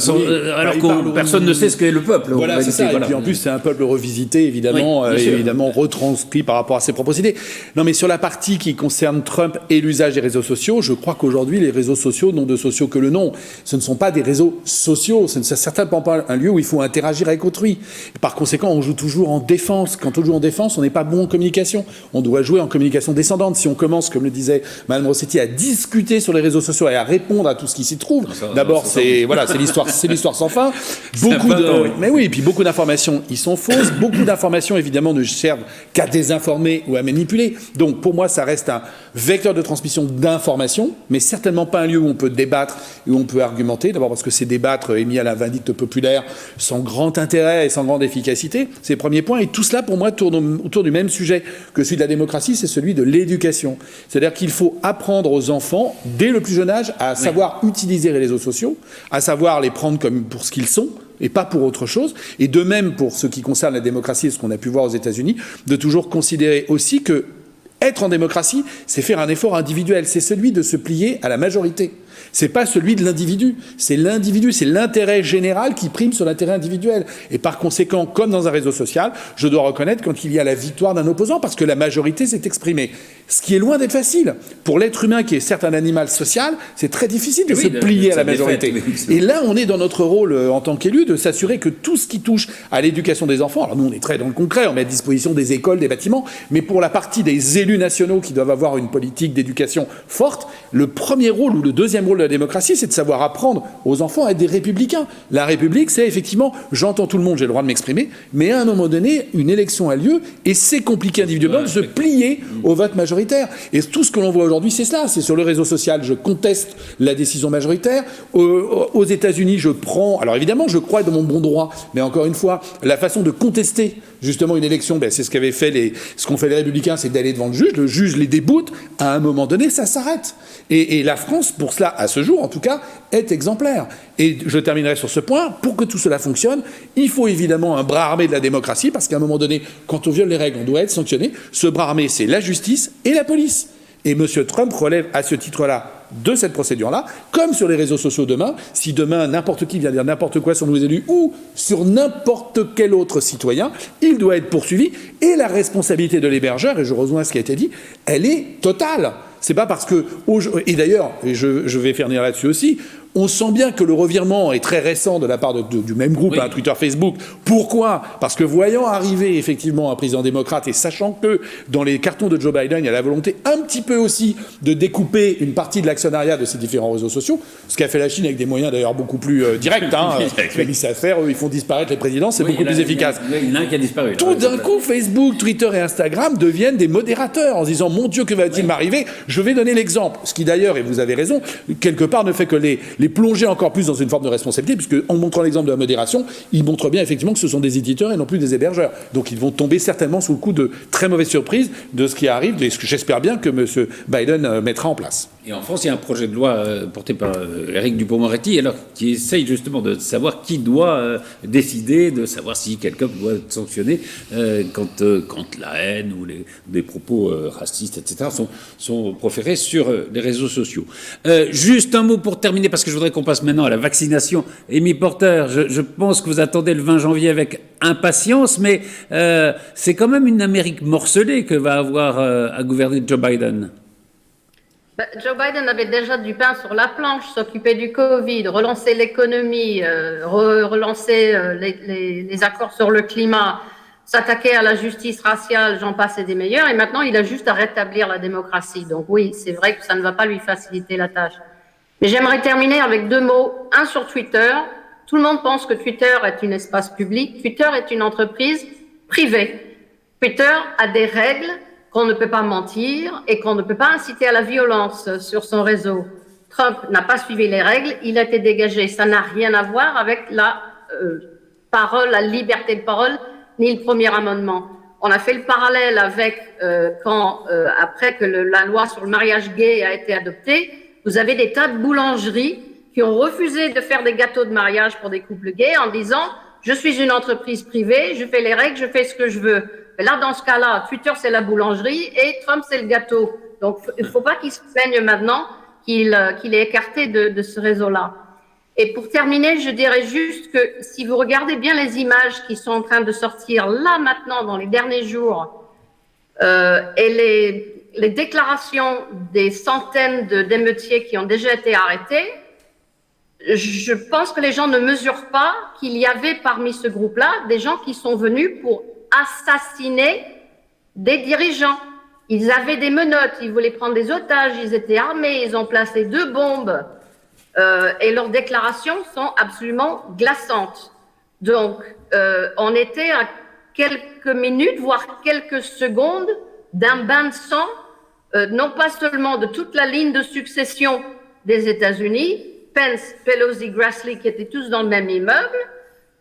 alors que personne ne sait ce qu'est le peuple. Voilà, c'est ça. Et puis en plus, c'est un peuple revisité, évidemment, évidemment retranscrit par rapport à ses propres idées. Non, mais sur la partie qui concerne Trump et l'usage des réseaux sociaux, je crois qu'aujourd'hui, les réseaux sociaux n'ont de sociaux que le nom. Ce ne sont pas des réseaux sociaux. Ce n'est certainement pas un lieu où il faut interagir avec autrui. Et par conséquent, on joue toujours en défense. Quand on joue en défense, on n'est pas bon en communication. On doit jouer en communication descendante. Si on commence, comme le disait Mme Rossetti, à discuter sur les réseaux sociaux et à répondre à tout ce qui s'y trouve. D'abord, c'est l'histoire sans fin. Mais oui, et puis beaucoup d'informations, ils sont fausses. Beaucoup d'informations, évidemment, ne servent qu'à désinformer ou à manipuler. Donc, pour moi, ça reste un vecteur de transmission d'informations, mais certainement pas un lieu où on peut débattre et où on peut argumenter. D'abord parce que ces débats émis à la vindicte populaire sans grand intérêt et sans grande efficacité. C'est le premier point. Et tout cela, pour moi, tourne autour du même sujet que celui de la démocratie, c'est celui de l'éducation. C'est-à-dire qu'il faut apprendre aux enfants, dès le plus jeune âge, à savoir utiliser les réseaux sociaux, à savoir les prendre comme pour ce qu'ils sont et pas pour autre chose. Et de même, pour ce qui concerne la démocratie et ce qu'on a pu voir aux États-Unis, de toujours considérer aussi que être en démocratie, c'est faire un effort individuel, c'est celui de se plier à la majorité. C'est pas celui de l'individu, c'est l'intérêt général qui prime sur l'intérêt individuel. Et par conséquent, comme dans un réseau social, je dois reconnaître quand il y a la victoire d'un opposant, parce que la majorité s'est exprimée. Ce qui est loin d'être facile. Pour l'être humain, qui est certes un animal social, c'est très difficile de se plier à la majorité. Et là, on est dans notre rôle en tant qu'élu de s'assurer que tout ce qui touche à l'éducation des enfants, alors nous on est très dans le concret, on met à disposition des écoles, des bâtiments, mais pour la partie des élus nationaux qui doivent avoir une politique d'éducation forte, le premier rôle ou le deuxième rôle de la démocratie, c'est de savoir apprendre aux enfants à être des républicains. La République, c'est effectivement, j'entends tout le monde, j'ai le droit de m'exprimer, mais à un moment donné, une élection a lieu et c'est compliqué individuellement de se plier au vote majoritaire. Et tout ce que l'on voit aujourd'hui, c'est cela. C'est sur le réseau social, je conteste la décision majoritaire. Aux États-Unis, alors évidemment, je crois dans mon bon droit, mais encore une fois, la façon de contester justement une élection, c'est ce qu'ont fait les républicains, c'est d'aller devant le juge les déboute, à un moment donné, ça s'arrête. Et la France, pour cela, à ce jour en tout cas, est exemplaire. Et je terminerai sur ce point, pour que tout cela fonctionne, il faut évidemment un bras armé de la démocratie, parce qu'à un moment donné, quand on viole les règles, on doit être sanctionné. Ce bras armé, c'est la justice et la police. Et M. Trump relève à ce titre-là de cette procédure-là, comme sur les réseaux sociaux demain. Si demain, n'importe qui vient dire n'importe quoi sur nos élus ou sur n'importe quel autre citoyen, il doit être poursuivi. Et la responsabilité de l'hébergeur, et je rejoins ce qui a été dit, elle est totale. C'est pas parce que... Et d'ailleurs, et je vais faire venir là-dessus aussi, On sent bien que le revirement est très récent de la part du même groupe, Twitter, Facebook. Pourquoi ? Parce que voyant arriver effectivement un président démocrate et sachant que dans les cartons de Joe Biden, il y a la volonté un petit peu aussi de découper une partie de l'actionnariat de ces différents réseaux sociaux, ce qu'a fait la Chine avec des moyens d'ailleurs beaucoup plus directs. Ils savent faire, eux, ils font disparaître les présidents, c'est beaucoup plus efficace. Il y en a un qui a disparu. Tout d'un coup, Facebook, Twitter et Instagram deviennent des modérateurs en se disant « Mon Dieu, que va-t-il m'arriver ?» Je vais donner l'exemple. Ce qui d'ailleurs, et vous avez raison, quelque part ne fait que les plonger encore plus dans une forme de responsabilité, puisque en montrant l'exemple de la modération, ils montrent bien effectivement que ce sont des éditeurs et non plus des hébergeurs. Donc ils vont tomber certainement sous le coup de très mauvaises surprises de ce qui arrive, et ce que j'espère bien que M. Biden mettra en place. Et en France, il y a un projet de loi porté par Éric Dupond-Moretti, alors qui essaye justement de savoir qui doit décider, de savoir si quelqu'un doit être sanctionné quand la haine ou des propos racistes, etc., sont proférés sur les réseaux sociaux. Juste un mot pour terminer, parce que je voudrais qu'on passe maintenant à la vaccination. Amy Porter, je pense que vous attendez le 20 janvier avec impatience, mais c'est quand même une Amérique morcelée que va avoir à gouverner Joe Biden. Joe Biden avait déjà du pain sur la planche, s'occuper du Covid, relancer l'économie, relancer les accords sur le climat, s'attaquer à la justice raciale, j'en passe et des meilleurs. Et maintenant, il a juste à rétablir la démocratie. Donc oui, c'est vrai que ça ne va pas lui faciliter la tâche. Mais j'aimerais terminer avec 2 mots. Un sur Twitter. Tout le monde pense que Twitter est un espace public. Twitter est une entreprise privée. Twitter a des règles qu'on ne peut pas mentir et qu'on ne peut pas inciter à la violence sur son réseau. Trump n'a pas suivi les règles, il a été dégagé. Ça n'a rien à voir avec la parole, la liberté de parole, ni le premier amendement. On a fait le parallèle avec après que la loi sur le mariage gay a été adoptée, vous avez des tas de boulangeries qui ont refusé de faire des gâteaux de mariage pour des couples gays en disant « Je suis une entreprise privée, je fais les règles, je fais ce que je veux ». Mais là, dans ce cas-là, Twitter, c'est la boulangerie et Trump, c'est le gâteau. Donc, il ne faut pas qu'il se plaigne maintenant qu'il est écarté de ce réseau-là. Et pour terminer, je dirais juste que si vous regardez bien les images qui sont en train de sortir là, maintenant, dans les derniers jours, et les déclarations des centaines d'émeutiers qui ont déjà été arrêtés, je pense que les gens ne mesurent pas qu'il y avait parmi ce groupe-là des gens qui sont venus pour assassiner des dirigeants. Ils avaient des menottes, ils voulaient prendre des otages, ils étaient armés, ils ont placé 2 bombes et leurs déclarations sont absolument glaçantes. Donc, on était à quelques minutes, voire quelques secondes d'un bain de sang, non pas seulement de toute la ligne de succession des États-Unis, Pence, Pelosi, Grassley, qui étaient tous dans le même immeuble,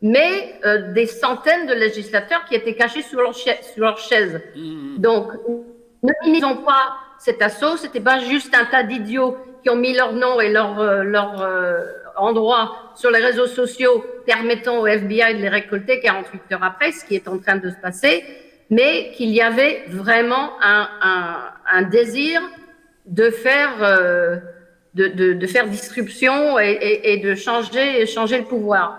mais des centaines de législateurs qui étaient cachés sous leur chaise. Donc, ne minimisons pas cet assaut, c'était pas juste un tas d'idiots qui ont mis leur nom et leur endroit sur les réseaux sociaux permettant au FBI de les récolter 48 heures après, ce qui est en train de se passer, mais qu'il y avait vraiment un désir de faire, de faire disruption et de changer le pouvoir.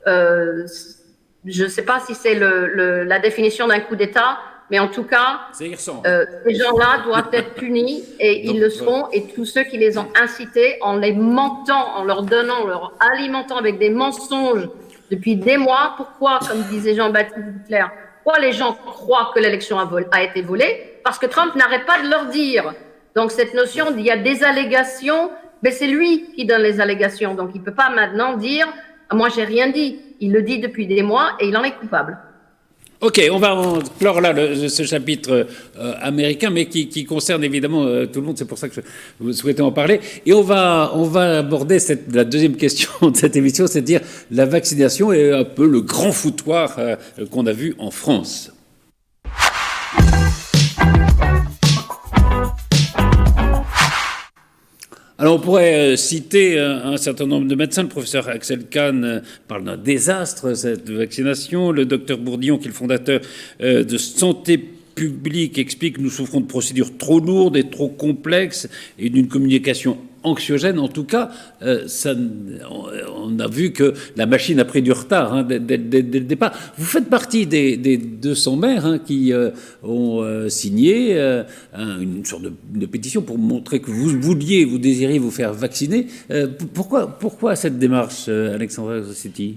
Je ne sais pas si c'est la définition d'un coup d'État, mais en tout cas, ces gens-là doivent être punis et ils le seront. Et tous ceux qui les ont incités en les mentant, en leur donnant, leur alimentant avec des mensonges depuis des mois. Pourquoi, comme disait Jean-Baptiste Hitler, pourquoi les gens croient que l'élection a été volée? Parce que Trump n'arrête pas de leur dire. Donc cette notion d'il y a des allégations, mais c'est lui qui donne les allégations. Donc il ne peut pas maintenant dire « moi j'ai rien dit ». Il le dit depuis des mois et il en est coupable. Ok, on va clore là ce chapitre américain, mais qui concerne évidemment tout le monde, c'est pour ça que vous souhaitez en parler. Et on va aborder la deuxième question de cette émission, c'est-à-dire la vaccination et un peu le grand foutoir qu'on a vu en France. Alors on pourrait citer un certain nombre de médecins. Le professeur Axel Kahn parle d'un désastre, cette vaccination. Le docteur Bourdillon, qui est le fondateur de Santé publique explique que nous souffrons de procédures trop lourdes et trop complexes et d'une communication anxiogène. En tout cas, on a vu que la machine a pris du retard dès le départ. Vous faites partie des 200 maires qui ont signé une sorte de pétition pour montrer que vous désiriez vous faire vacciner. Pourquoi cette démarche, Alexandra Rossetti ?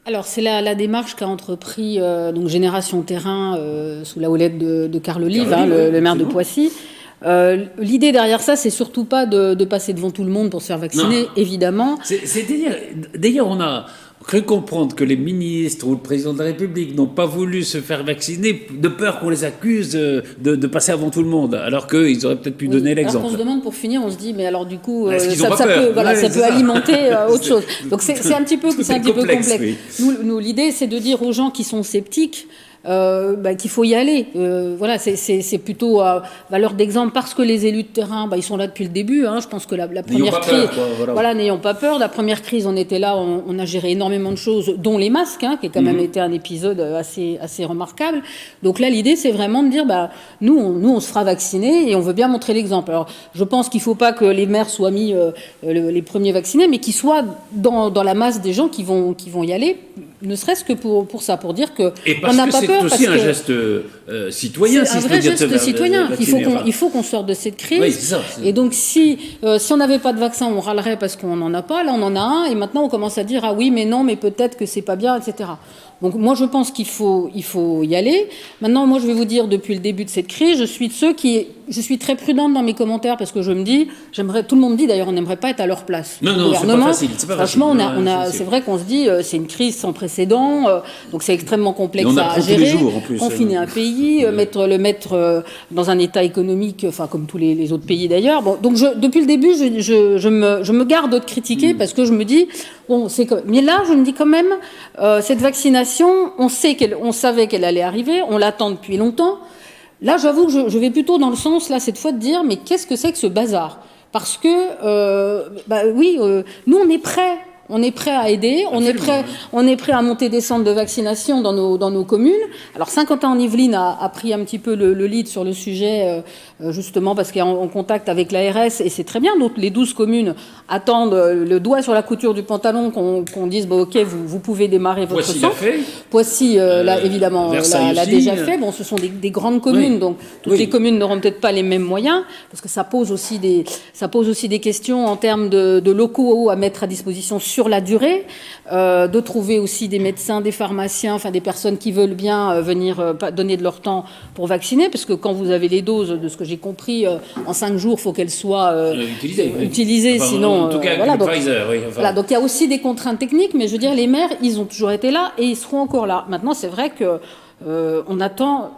Alors, c'est la démarche qu'a entrepris donc Génération Terrain sous la houlette de Carl Olive, le maire de Poissy. L'idée derrière ça, c'est surtout pas de passer devant tout le monde pour se faire vacciner, évidemment. D'ailleurs, on a cru comprendre que les ministres ou le président de la République n'ont pas voulu se faire vacciner de peur qu'on les accuse de passer avant tout le monde, alors qu'ils auraient peut-être pu donner l'exemple. Alors qu'on se demande, pour finir, on se dit, mais alors du coup, ça peut alimenter autre chose. Donc c'est un petit peu complexe. Oui. Nous, l'idée, c'est de dire aux gens qui sont sceptiques, qu'il faut y aller. Voilà, c'est plutôt valeur d'exemple parce que les élus de terrain, ils sont là depuis le début. Je pense que la première crise, n'ayons pas peur. La première crise, on était là, on a géré énormément de choses, dont les masques, qui a quand même été un épisode assez remarquable. Donc là, l'idée, c'est vraiment de dire, nous, on se fera vacciner et on veut bien montrer l'exemple. Alors, je pense qu'il ne faut pas que les maires soient mis les premiers vaccinés, mais qu'ils soient dans la masse des gens qui vont y aller. Ne serait-ce que pour ça, pour dire que on n'a pas peur. C'est aussi un geste citoyen. C'est un vrai geste citoyen. Il faut qu'on sorte de cette crise. Oui, c'est ça. Et donc, si on n'avait pas de vaccin, on râlerait parce qu'on n'en a pas. Là, on en a un. Et maintenant, on commence à dire ah oui, mais non, mais peut-être que c'est pas bien, etc. Donc, moi, je pense qu'il faut y aller. Maintenant, moi, je vais vous dire, depuis le début de cette crise, je suis de ceux je suis très prudente dans mes commentaires parce que je me dis, tout le monde dit d'ailleurs, on n'aimerait pas être à leur place. Non, c'est pas facile. Franchement, c'est vrai qu'on se dit, c'est une crise sans précédent, donc c'est extrêmement complexe à gérer. Tous les jours, en plus, confiner un pays, le mettre dans un état économique, comme tous les autres pays d'ailleurs. Bon, donc depuis le début, je me garde de critiquer parce que je me dis, mais là, je me dis quand même, cette vaccination, on savait qu'elle allait arriver, on l'attend depuis longtemps. Là, j'avoue que je vais plutôt dans le sens, là, cette fois, de dire, mais qu'est-ce que c'est que ce bazar ? Parce que, nous, on est prêts. On est prêt à aider, on est prêt à monter des centres de vaccination dans nos communes. Alors Saint-Quentin-en-Yvelines a pris un petit peu le lead sur le sujet, justement parce qu'il est en contact avec l'ARS, et c'est très bien. Donc les 12 communes attendent le doigt sur la couture du pantalon qu'on dise ok, vous pouvez démarrer votre centre. Poissy, là, évidemment, l'a déjà fait. Bon, ce sont des grandes communes, donc toutes les communes n'auront peut-être pas les mêmes moyens, parce que ça pose aussi des questions en termes de locaux à mettre à disposition sur la durée, de trouver aussi des médecins, des pharmaciens, enfin des personnes qui veulent bien venir donner de leur temps pour vacciner, parce que quand vous avez les doses, de ce que j'ai compris, en 5 jours, il faut qu'elles soient utilisées, sinon... En tout cas, donc, Pfizer, voilà, donc il y a aussi des contraintes techniques, mais je veux dire, les maires, ils ont toujours été là et ils seront encore là. Maintenant, c'est vrai qu'on attend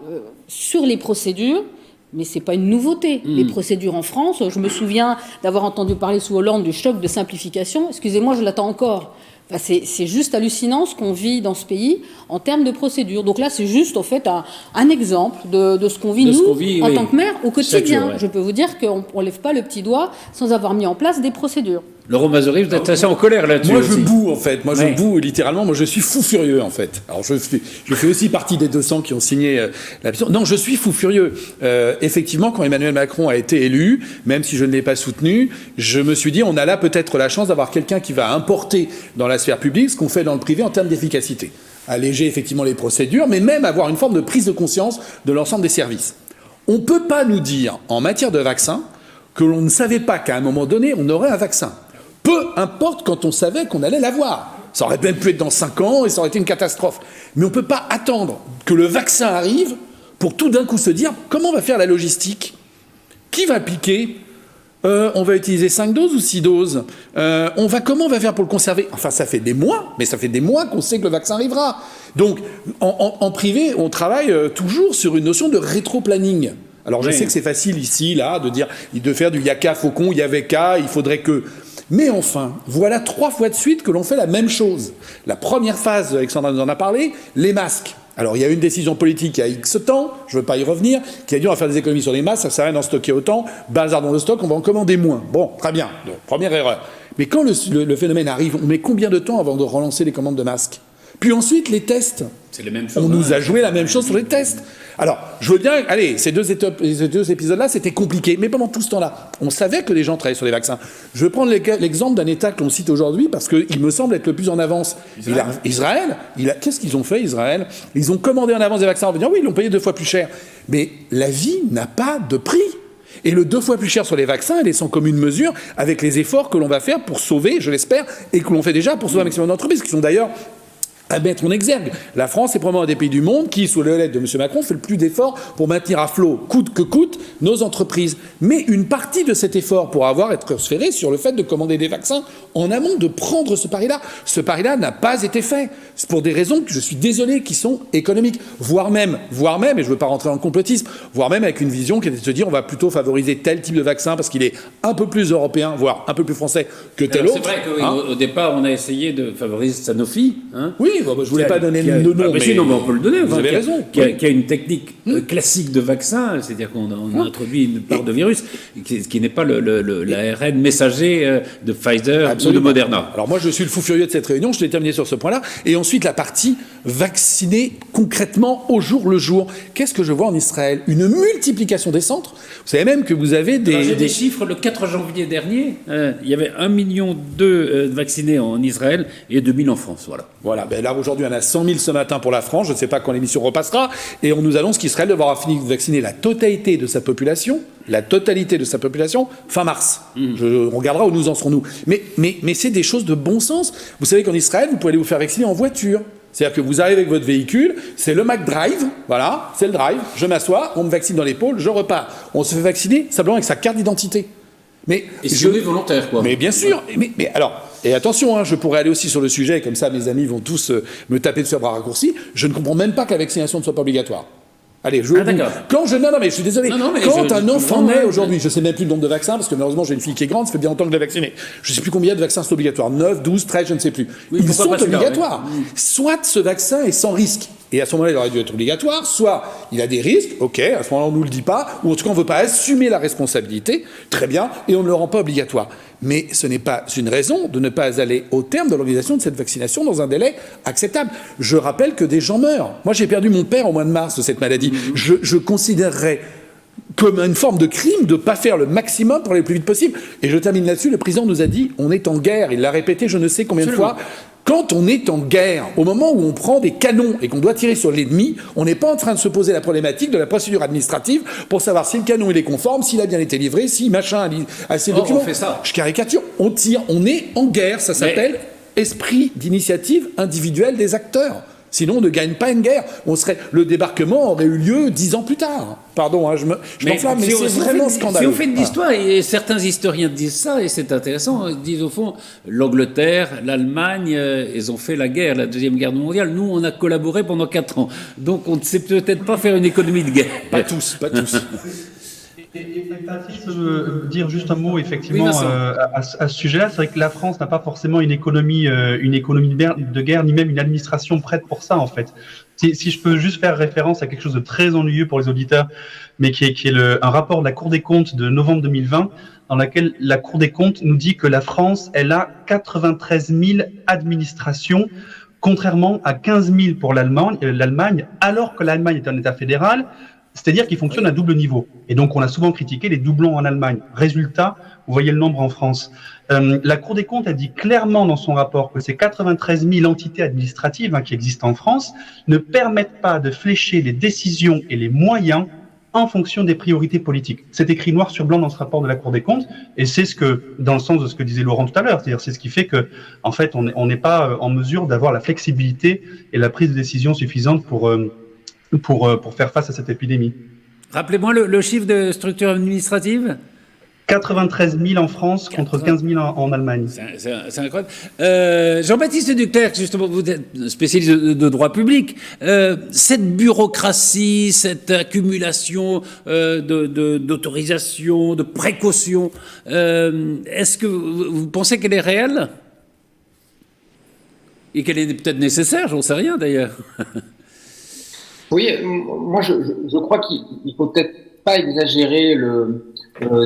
sur les procédures. Mais ce n'est pas une nouveauté. Les procédures en France, je me souviens d'avoir entendu parler sous Hollande du choc de simplification. Excusez-moi, je l'attends encore. Enfin, c'est juste hallucinant ce qu'on vit dans ce pays en termes de procédures. Donc là, c'est juste, en fait, un exemple de ce qu'on vit, nous, en tant que maire, au quotidien. Jour, Je peux vous dire qu'on ne lève pas le petit doigt sans avoir mis en place des procédures. Laurent Mazory, vous êtes assez en colère là-dessus. Moi, je boue, en fait. Je boue, littéralement. Moi, je suis fou furieux, en fait. Alors, je fais aussi partie des 200 qui ont signé la pétition. Non, je suis fou furieux. Effectivement, quand Emmanuel Macron a été élu, même si je ne l'ai pas soutenu, je me suis dit, on a là peut-être la chance d'avoir quelqu'un qui va importer dans la sphère publique ce qu'on fait dans le privé en termes d'efficacité. Alléger, effectivement, les procédures, mais même avoir une forme de prise de conscience de l'ensemble des services. On ne peut pas nous dire, en matière de vaccin, que l'on ne savait pas qu'à un moment donné, on aurait un vaccin. Peu importe quand on savait qu'on allait l'avoir. Ça aurait même pu être dans 5 ans et ça aurait été une catastrophe. Mais on ne peut pas attendre que le vaccin arrive pour tout d'un coup se dire comment on va faire la logistique ? Qui va piquer ? On va utiliser 5 doses ou 6 doses ? Comment on va faire pour le conserver ? Enfin, ça fait des mois, mais ça fait des mois qu'on sait que le vaccin arrivera. Donc, en privé, on travaille toujours sur une notion de rétro-planning. Alors, je sais que c'est facile ici, là, de faire du yaka faucon, yaveka, il faudrait que... Mais enfin, voilà 3 fois de suite que l'on fait la même chose. La première phase, Alexandra nous en a parlé, les masques. Alors, il y a une décision politique il y a X temps, je ne veux pas y revenir, qui a dit on va faire des économies sur les masques, ça ne sert à rien d'en stocker autant, bazardons le stock, on va en commander moins. Bon, très bien, donc, première erreur. Mais quand le phénomène arrive, on met combien de temps avant de relancer les commandes de masques ? Puis ensuite, les tests. C'est les mêmes choses. On nous a joué la même chose sur les tests. Alors, je veux bien, allez, ces deux épisodes-là, c'était compliqué, mais pendant tout ce temps-là, on savait que les gens travaillaient sur les vaccins. Je vais prendre l'exemple d'un État que l'on cite aujourd'hui, parce qu'il me semble être le plus en avance. Israël, qu'est-ce qu'ils ont fait, Israël? Ils ont commandé en avance des vaccins en disant, oui, ils l'ont payé 2 fois plus cher. Mais la vie n'a pas de prix. Et le 2 fois plus cher sur les vaccins, elle est sans commune mesure avec les efforts que l'on va faire pour sauver, je l'espère, et que l'on fait déjà pour sauver un maximum d'entreprises, qui sont d'ailleurs à mettre en exergue. La France est probablement un des pays du monde qui, sous le l'aide de M. Macron, fait le plus d'efforts pour maintenir à flot, coûte que coûte, nos entreprises. Mais une partie de cet effort pourra être transférée sur le fait de commander des vaccins en amont, de prendre ce pari-là. Ce pari-là n'a pas été fait. C'est pour des raisons que je suis désolé, qui sont économiques. Voire même, et je ne veux pas rentrer dans le complotisme, voire même avec une vision qui était de se dire on va plutôt favoriser tel type de vaccin parce qu'il est un peu plus européen, voire un peu plus français que tel autre. C'est vrai qu'au départ, on a essayé de favoriser Sanofi. Oui, je ne voulais pas donner le nom. Mais sinon, on peut le donner. Vous avez raison. Qui a une technique classique de vaccin, c'est-à-dire qu'on a introduit une part de virus qui n'est pas l'ARN messager de Pfizer. Absolument. Ou de Moderna. Alors moi, je suis le fou furieux de cette réunion, je l'ai terminé sur ce point-là. Et ensuite, la partie vaccinée concrètement au jour le jour. Qu'est-ce que je vois en Israël? Une multiplication des centres. Vous savez même que vous avez des chiffres. Le 4 janvier dernier, il y avait 1,2 million vaccinés en Israël et 2 000 en France. Voilà. Ben là, aujourd'hui, on a 100 000 ce matin pour la France. Je ne sais pas quand l'émission repassera. Et on nous annonce qu'Israël devra finir de vacciner la totalité de sa population fin mars. On regardera où nous en serons-nous. Mais c'est des choses de bon sens. Vous savez qu'en Israël, vous pouvez aller vous faire vacciner en voiture. C'est-à-dire que vous arrivez avec votre véhicule, c'est le McDrive, voilà, c'est le drive, je m'assois, on me vaccine dans l'épaule, je repars. On se fait vacciner simplement avec sa carte d'identité. Et si on est volontaire, quoi. Mais bien sûr. Mais alors, et attention, je pourrais aller aussi sur le sujet, comme ça mes amis vont tous me taper dessus à bras raccourcis. Je ne comprends même pas que la vaccination ne soit pas obligatoire. Allez, mais je suis désolé. Quand un enfant naît aujourd'hui, je ne sais même plus le nombre de vaccins, parce que malheureusement j'ai une fille qui est grande, ça fait bien longtemps que je l'ai vaccinée. Je ne sais plus combien de vaccins sont obligatoires. 9, 12, 13, je ne sais plus. Oui, ils sont obligatoires. Soit ce vaccin est sans risque, et à ce moment-là il aurait dû être obligatoire, soit il a des risques, ok, à ce moment-là on ne nous le dit pas, ou en tout cas on ne veut pas assumer la responsabilité, très bien, et on ne le rend pas obligatoire. Mais ce n'est pas une raison de ne pas aller au terme de l'organisation de cette vaccination dans un délai acceptable. Je rappelle que des gens meurent. Moi, j'ai perdu mon père au mois de mars de cette maladie. Je considérerais comme une forme de crime de ne pas faire le maximum pour aller le plus vite possible. Et je termine là-dessus. Le président nous a dit on est en guerre. Il l'a répété je ne sais combien de fois. Quand on est en guerre, au moment où on prend des canons et qu'on doit tirer sur l'ennemi, on n'est pas en train de se poser la problématique de la procédure administrative pour savoir si le canon il est conforme, s'il a bien été livré, si machin a ses documents. On fait ça. Je caricature, on tire, on est en guerre, ça s'appelle esprit d'initiative individuelle des acteurs. Sinon, on ne gagne pas une guerre. Le débarquement aurait eu lieu 10 ans plus tard. Pardon, je m'enflamme, mais c'est vraiment scandaleux. Si on fait de l'histoire, et certains historiens disent ça, et c'est intéressant, ils disent au fond, l'Angleterre, l'Allemagne, ils ont fait la guerre, la Deuxième Guerre mondiale. Nous, on a collaboré pendant 4 ans. Donc, on ne sait peut-être pas faire une économie de guerre. Pas tous. Et si je peux dire juste un mot effectivement à ce sujet-là, c'est vrai que la France n'a pas forcément une économie de guerre, ni même une administration prête pour ça en fait. Si je peux juste faire référence à quelque chose de très ennuyeux pour les auditeurs, mais qui est un rapport de la Cour des comptes de novembre 2020, dans laquelle la Cour des comptes nous dit que la France, elle a 93 000 administrations, contrairement à 15 000 pour l'Allemagne, alors que l'Allemagne est un État fédéral. C'est-à-dire qu'il fonctionne à double niveau. Et donc, on a souvent critiqué les doublons en Allemagne. Résultat, vous voyez le nombre en France. La Cour des comptes a dit clairement dans son rapport que ces 93 000 entités administratives qui existent en France ne permettent pas de flécher les décisions et les moyens en fonction des priorités politiques. C'est écrit noir sur blanc dans ce rapport de la Cour des comptes, et c'est dans le sens de ce que disait Laurent tout à l'heure, c'est-à-dire c'est ce qui fait que, en fait, on n'est pas en mesure d'avoir la flexibilité et la prise de décision suffisante pour faire face à cette épidémie. Rappelez-moi le chiffre de structure administrative. 93 000 en France contre 15 000 en Allemagne. C'est incroyable. Jean-Baptiste Duclercq, justement, vous êtes spécialiste de droit public. Cette bureaucratie, cette accumulation d'autorisation, de précaution, est-ce que vous pensez qu'elle est réelle? Et qu'elle est peut-être nécessaire, j'en sais rien d'ailleurs. Oui, moi je crois qu'il faut peut-être pas exagérer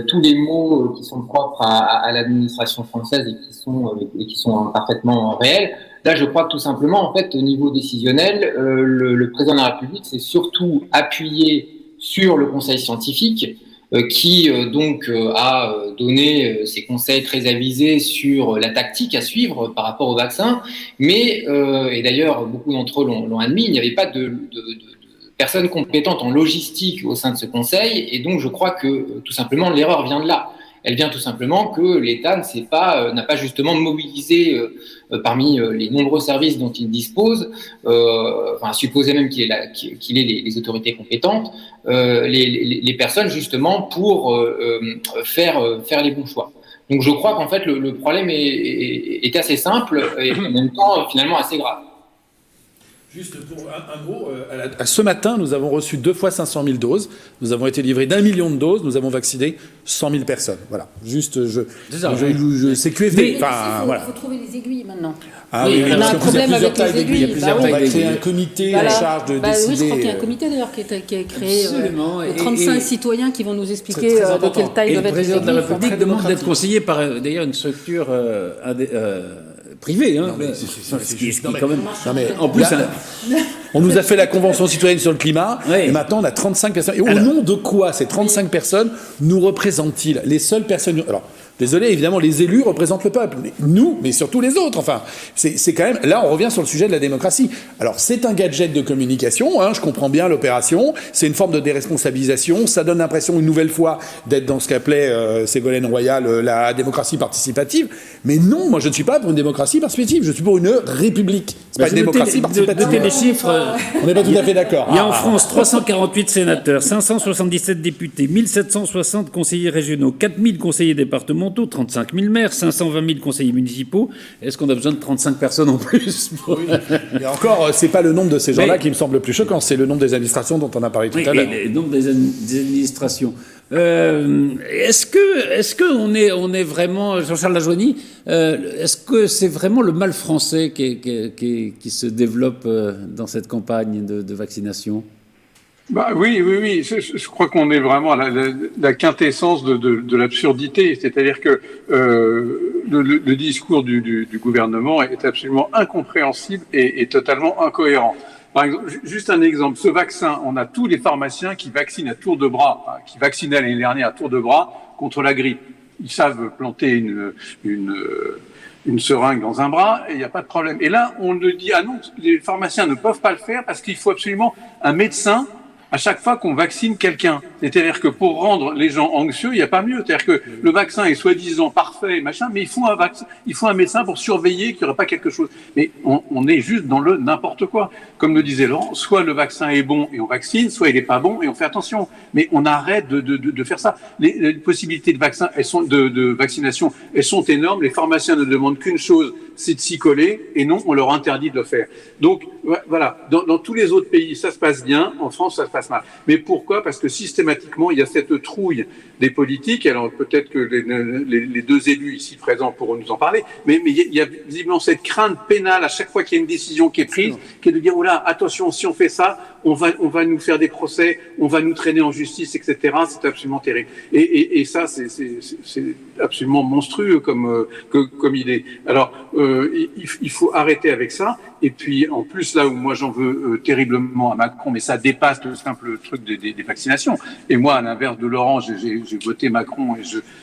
tous les mots qui sont propres à l'administration française et qui sont parfaitement réels. Là, je crois que tout simplement, en fait, au niveau décisionnel, le président de la République s'est surtout appuyé sur le Conseil scientifique, qui donc a donné ses conseils très avisés sur la tactique à suivre par rapport au vaccin. Mais, et d'ailleurs, beaucoup d'entre eux l'ont admis, il n'y avait pas de personnes compétentes en logistique au sein de ce conseil. Et donc, je crois que tout simplement, l'erreur vient de là. Elle vient tout simplement que l'État n'a pas justement mobilisé parmi les nombreux services dont il dispose, supposé même qu'il ait les autorités compétentes, les personnes justement pour faire les bons choix. Donc je crois qu'en fait le problème est assez simple et en même temps finalement assez grave. Juste pour un mot, ce matin, nous avons reçu 2 fois 500 000 doses. Nous avons été livrés d'1 million de doses. Nous avons vacciné 100 000 personnes. Voilà. Juste, c'est QFD. Il faut trouver les aiguilles maintenant. Ah oui, on a un problème avec les aiguilles. On va créer un comité en charge de décider. Oui, je crois qu'il y a un comité d'ailleurs qui est créé. 35 citoyens qui vont nous expliquer de quelle taille doivent être les aiguilles. Le président de la République demande d'être conseillé par d'ailleurs une structure privé, ce qui quand même. En plus, on nous a fait la Convention citoyenne sur le climat, et maintenant on a 35 personnes. Et au nom de quoi ces 35 personnes nous représentent-ils? Les seules personnes. Alors, désolé, évidemment, les élus représentent le peuple. Mais nous, mais surtout les autres. Enfin, c'est quand même. Là, on revient sur le sujet de la démocratie. Alors, c'est un gadget de communication. Je comprends bien l'opération. C'est une forme de déresponsabilisation. Ça donne l'impression, une nouvelle fois, d'être dans ce qu'appelait Ségolène Royal la démocratie participative. Mais non, moi, je ne suis pas pour une démocratie participative. Je suis pour une république. C'est pas une démocratie participative. Notez les chiffres. On n'est pas tout à fait d'accord. Il y a en France 348 sénateurs, 577 députés, 1760 conseillers régionaux, 4000 conseillers départementaux, 35 000 maires, 520 000 conseillers municipaux. Est-ce qu'on a besoin de 35 personnes en plus Oui. Et encore, c'est pas le nombre de ces gens-là qui me semble le plus choquant, c'est le nombre des administrations dont on a parlé tout à l'heure. Le nombre des administrations. Est-ce que on est vraiment, Jean-Charles Lajoigny, est-ce que c'est vraiment le mal français qui se développe dans cette campagne de vaccination? Oui. Je crois qu'on est vraiment à la quintessence de l'absurdité. C'est-à-dire que le discours du gouvernement est absolument incompréhensible et totalement incohérent. Par exemple, juste un exemple, ce vaccin, on a tous les pharmaciens qui vaccinent à tour de bras, qui vaccinaient l'année dernière à tour de bras contre la grippe. Ils savent planter une seringue dans un bras et il n'y a pas de problème. Et là, on le dit, non, les pharmaciens ne peuvent pas le faire parce qu'il faut absolument un médecin à chaque fois qu'on vaccine quelqu'un. C'est-à-dire que pour rendre les gens anxieux, il n'y a pas mieux. C'est-à-dire que le vaccin est soi-disant parfait, machin, mais il faut un médecin pour surveiller qu'il n'y aurait pas quelque chose. Mais on est juste dans le n'importe quoi. Comme le disait Laurent, soit le vaccin est bon et on vaccine, soit il n'est pas bon et on fait attention. Mais on arrête de faire ça. Les possibilités de vaccin, de vaccination, elles sont énormes. Les pharmaciens ne demandent qu'une chose, c'est de s'y coller, et non, on leur interdit de le faire. Donc, voilà. Dans tous les autres pays, ça se passe bien. En France, ça se passe mal. Mais pourquoi? Parce que systématiquement, il y a cette trouille des politiques. Alors, peut-être que les deux élus ici présents pourront nous en parler. Mais il y a visiblement cette crainte pénale à chaque fois qu'il y a une décision qui est prise, qui est de dire, oula, attention, si on fait ça, on va nous faire des procès, on va nous traîner en justice, etc. C'est absolument terrible. Et ça, c'est absolument monstrueux comme idée. Alors, il faut arrêter avec ça. Et puis, en plus, là où moi j'en veux terriblement à Macron, mais ça dépasse le simple truc des vaccinations. Et moi, à l'inverse de Laurent, j'ai voté Macron et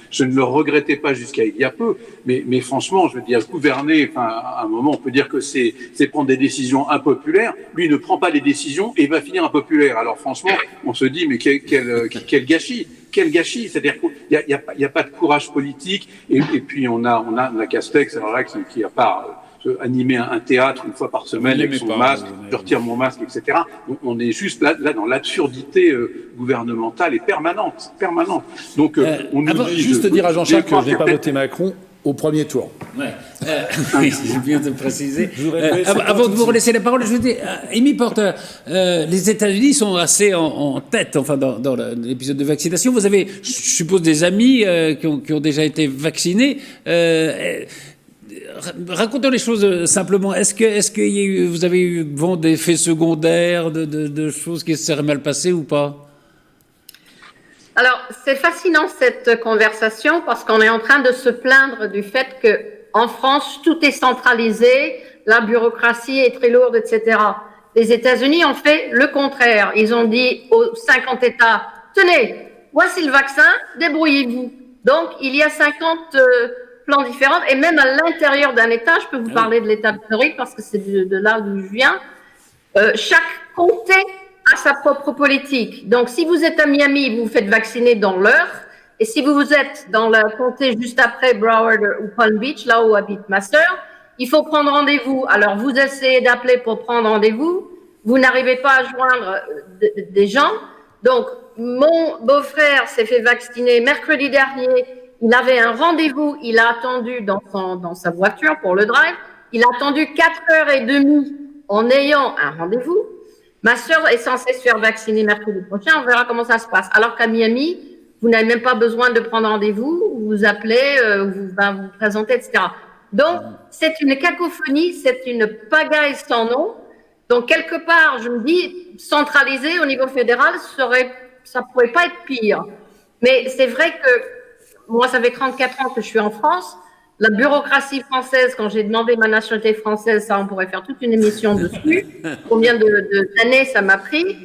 je ne le regrettais pas jusqu'à il y a peu. Mais franchement, je veux dire, gouverner, à un moment, on peut dire que c'est prendre des décisions impopulaires. Lui ne prend pas les décisions et il va finir impopulaire. Alors franchement, on se dit, mais quel gâchis! Quel gâchis! C'est-à-dire qu'il n'y a pas de courage politique. Et puis on a Castex, alors là, qui a pas animer un théâtre une fois par semaine avec son masque, je retire mon masque, etc. On est juste là dans l'absurdité gouvernementale et permanente. Donc, on nous dit juste dire à Jean-Charles que je n'ai pas voté Macron au premier tour. Oui, j'ai bien de préciser. Avant de vous relaisser la parole, je veux dire, Amy Porter, les États-Unis sont assez en tête, dans l'épisode de vaccination. Vous avez, je suppose, des amis qui ont déjà été vaccinés. Racontons les choses simplement. Est-ce que vous avez eu vent d'effets secondaires, de choses qui se seraient mal passées ou pas? Alors, c'est fascinant cette conversation parce qu'on est en train de se plaindre du fait que en France, tout est centralisé, la bureaucratie est très lourde, etc. Les États-Unis ont fait le contraire. Ils ont dit aux 50 États, tenez, voici le vaccin, débrouillez-vous. Donc, il y a 50 plans différents, et même à l'intérieur d'un État, je peux vous parler de l'État de Floride, parce que c'est de là d'où je viens, chaque comté a sa propre politique. Donc, si vous êtes à Miami, vous vous faites vacciner dans l'heure, et si vous êtes dans le comté juste après Broward ou Palm Beach, là où habite ma sœur, il faut prendre rendez-vous. Alors, vous essayez d'appeler pour prendre rendez-vous, vous n'arrivez pas à joindre des gens. Donc, mon beau-frère s'est fait vacciner mercredi dernier. Il avait un rendez-vous, il a attendu dans sa voiture pour le drive. Il a attendu 4h30 en ayant un rendez-vous. Ma sœur est censée se faire vacciner mercredi prochain. On verra comment ça se passe. Alors qu'à Miami, vous n'avez même pas besoin de prendre rendez-vous. Vous appelez, vous présentez, etc. Donc, c'est une cacophonie, c'est une pagaille sans nom. Donc, quelque part, je me dis, centraliser au niveau fédéral, ça pourrait pas être pire. Mais c'est vrai que moi, ça fait 34 ans que je suis en France. La bureaucratie française, quand j'ai demandé ma nationalité française, ça, on pourrait faire toute une émission dessus. Combien d'années ça m'a pris.